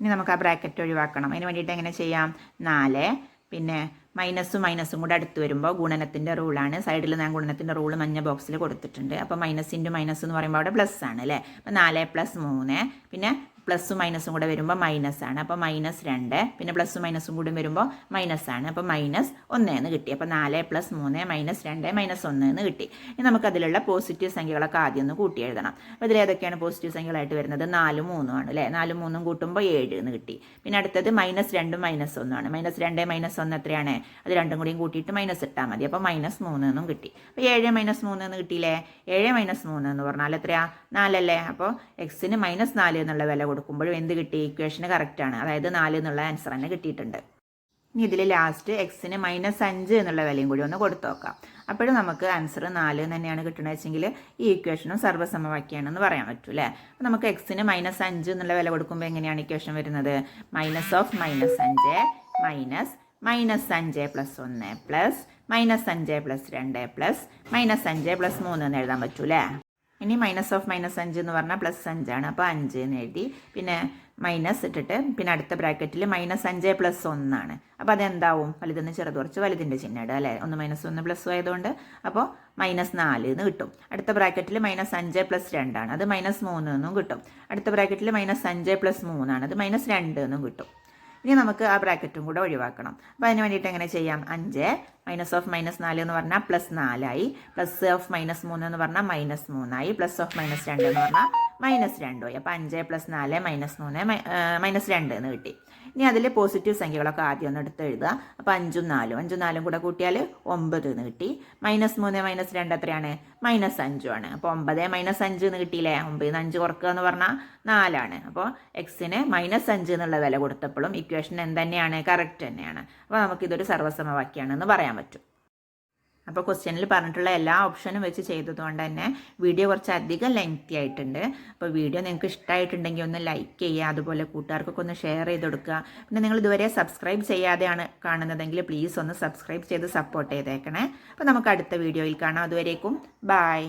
ഇനി നമുക്ക് ആ ബ്രാക്കറ്റ് ഒഴിവാക്കണം. അതിന് വേണ്ടിയിട്ട് എങ്ങനെ ചെയ്യാം? 4 പിന്നെ മൈനസും കൂടെ അടുത്ത് വരുമ്പോൾ ഗുണനത്തിൻ്റെ റൂളാണ്. സൈഡിൽ ഞാൻ ഗുണനത്തിൻ്റെ റൂള് മഞ്ഞ ബോക്സിൽ കൊടുത്തിട്ടുണ്ട്. അപ്പോൾ മൈനസ് ഇൻറ്റു മൈനസ് എന്ന് പറയുമ്പോൾ അവിടെ പ്ലസ് ആണ് അല്ലേ? അപ്പോൾ 4 + 3 പിന്നെ പ്ലസും മൈനസും കൂടെ വരുമ്പോൾ മൈനസ് ആണ്. അപ്പോൾ -2 പിന്നെ പ്ലസും മൈനസും കൂടി വരുമ്പോൾ മൈനസ് ആണ്. അപ്പോൾ -1 എന്ന് കിട്ടി. അപ്പോൾ 4 + 3 -2 -1 എന്ന് കിട്ടി. ഇനി നമുക്കതിലുള്ള പോസിറ്റീവ് സംഖ്യകളൊക്കെ ആദ്യം ഒന്ന് കൂട്ടി എഴുതണം. അപ്പോൾ ഇതിലേതൊക്കെയാണ് പോസിറ്റീവ് സംഖ്യകളായിട്ട് വരുന്നത്? 4 3 ആണ് അല്ലേ? 4 3 കൂട്ടുമ്പോൾ 7 എന്ന് കിട്ടി. പിന്നെ അടുത്തത് -2 -1 ആണ്. -2 -1 എത്രയാണ്? അത് രണ്ടും കൂടിയും കൂട്ടിയിട്ട് മൈനസ് ഇട്ടാൽ മതി. അപ്പോൾ -3 എന്നും കിട്ടി. അപ്പോൾ 7 -3 എന്ന് കിട്ടിയില്ലേ? 7 -3 എന്ന് പറഞ്ഞാൽ എത്രയാ? 4 അല്ലേ? അപ്പോൾ എക്സിന് -4 എന്നുള്ള വില കൊടുക്കുമ്പോഴും എന്ത് കിട്ടി? ഇക്വേഷന് കറക്റ്റാണ്. അതായത് 4 എന്നുള്ള ആൻസർ തന്നെ കിട്ടിയിട്ടുണ്ട്. ഇനി ഇതിൽ ലാസ്റ്റ് എക്സിന് -5 എന്നുള്ള വിലയും കൂടി ഒന്ന് കൊടുത്തു നോക്കാം. അപ്പോഴും നമുക്ക് ആൻസർ 4 തന്നെയാണ് കിട്ടണമെന്ന് വെച്ചെങ്കിൽ ഈ ഇക്വേഷനും സർവ്വസമവാക്യമാണെന്ന് പറയാൻ പറ്റും അല്ലേ? അപ്പോൾ നമുക്ക് എക്സിന് -5 എന്നുള്ള വില കൊടുക്കുമ്പോൾ എങ്ങനെയാണ് ഇക്വേഷൻ വരുന്നത്? -5 -5 + 1 പ്ലസ് -5 + 2 പ്ലസ് -5 + 3 എന്ന് എഴുതാൻ പറ്റൂലേ? ഇനി -5 എന്ന് പറഞ്ഞാൽ +5 ആണ്. അപ്പോൾ 5 എന്ന് എഴുതി. പിന്നെ മൈനസ് ഇട്ടിട്ട് പിന്നെ അടുത്ത ബ്രാക്കറ്റിൽ -5 + 1 ആണ്. അപ്പോൾ അതെന്താവും? വലുതെന്ന് ചെറുത് കുറച്ച് വലുതിൻ്റെ ചിഹ്നം ഇടുക അല്ലേ? ഒന്ന് -1 + ആയതുകൊണ്ട് അപ്പോൾ -4 എന്ന് കിട്ടും. അടുത്ത ബ്രാക്കറ്റിൽ -5 + 2 ആണ്. അത് -3 എന്നും കിട്ടും. അടുത്ത ബ്രാക്കറ്റിൽ -5 + 3 ആണ്. അത് -2 എന്നും കിട്ടും. ഇനി നമുക്ക് ആ ബ്രാക്കറ്റും കൂടെ ഒഴിവാക്കണം. അപ്പോൾ അതിന് വേണ്ടിയിട്ട് എങ്ങനെ ചെയ്യാം? 5 -4 എന്ന് പറഞ്ഞാൽ +4 ആയി. +3 എന്ന് പറഞ്ഞാൽ -3 ആയി. +2 എന്ന് പറഞ്ഞാൽ -2 ആയി. അപ്പോൾ 5 + 4 -3 -2 എന്ന് കിട്ടി. ഇനി അതിൽ പോസിറ്റീവ് സംഖ്യകളൊക്കെ ആദ്യം ഒന്ന് എടുത്ത് എഴുതുക. അപ്പോൾ 5ഉം 4ഉം കൂടെ കൂട്ടിയാൽ 9 എന്ന് കിട്ടി. -3 -2 എത്രയാണ്? -5 ആണ്. അപ്പോൾ 9 -5 എന്ന് കിട്ടിയില്ലേ? 9 5 കുറക്കുക എന്ന് പറഞ്ഞാൽ 4 ആണ്. അപ്പോൾ എക്സിന് -5 എന്നുള്ള വില കൊടുത്തപ്പോഴും ഇക്വേഷൻ എന്തുതന്നെയാണ്? കറക്റ്റ് തന്നെയാണ്. അപ്പോൾ നമുക്കിതൊരു സർവ്വസമവാക്യമാണെന്ന് പറയാൻ പറ്റും. അപ്പോൾ ക്വസ്റ്റ്യനിൽ പറഞ്ഞിട്ടുള്ള എല്ലാ ഓപ്ഷനും വെച്ച് ചെയ്തതുകൊണ്ട് തന്നെ വീഡിയോ കുറച്ച് അധികം ലെങ്തി ആയിട്ടുണ്ട്. അപ്പോൾ വീഡിയോ നിങ്ങൾക്ക് ഇഷ്ടമായിട്ടുണ്ടെങ്കിൽ ഒന്ന് ലൈക്ക് ചെയ്യുക, അതുപോലെ കൂട്ടുകാർക്കൊക്കെ ഒന്ന് ഷെയർ ചെയ്ത് കൊടുക്കുക. പിന്നെ നിങ്ങൾ ഇതുവരെ സബ്സ്ക്രൈബ് ചെയ്യാതെയാണ് കാണുന്നതെങ്കിൽ പ്ലീസ് ഒന്ന് സബ്സ്ക്രൈബ് ചെയ്ത് സപ്പോർട്ട് ചെയ്തേക്കണേ. അപ്പോൾ നമുക്ക് അടുത്ത വീഡിയോയിൽ കാണാം. അതുവരേക്കും ബൈ.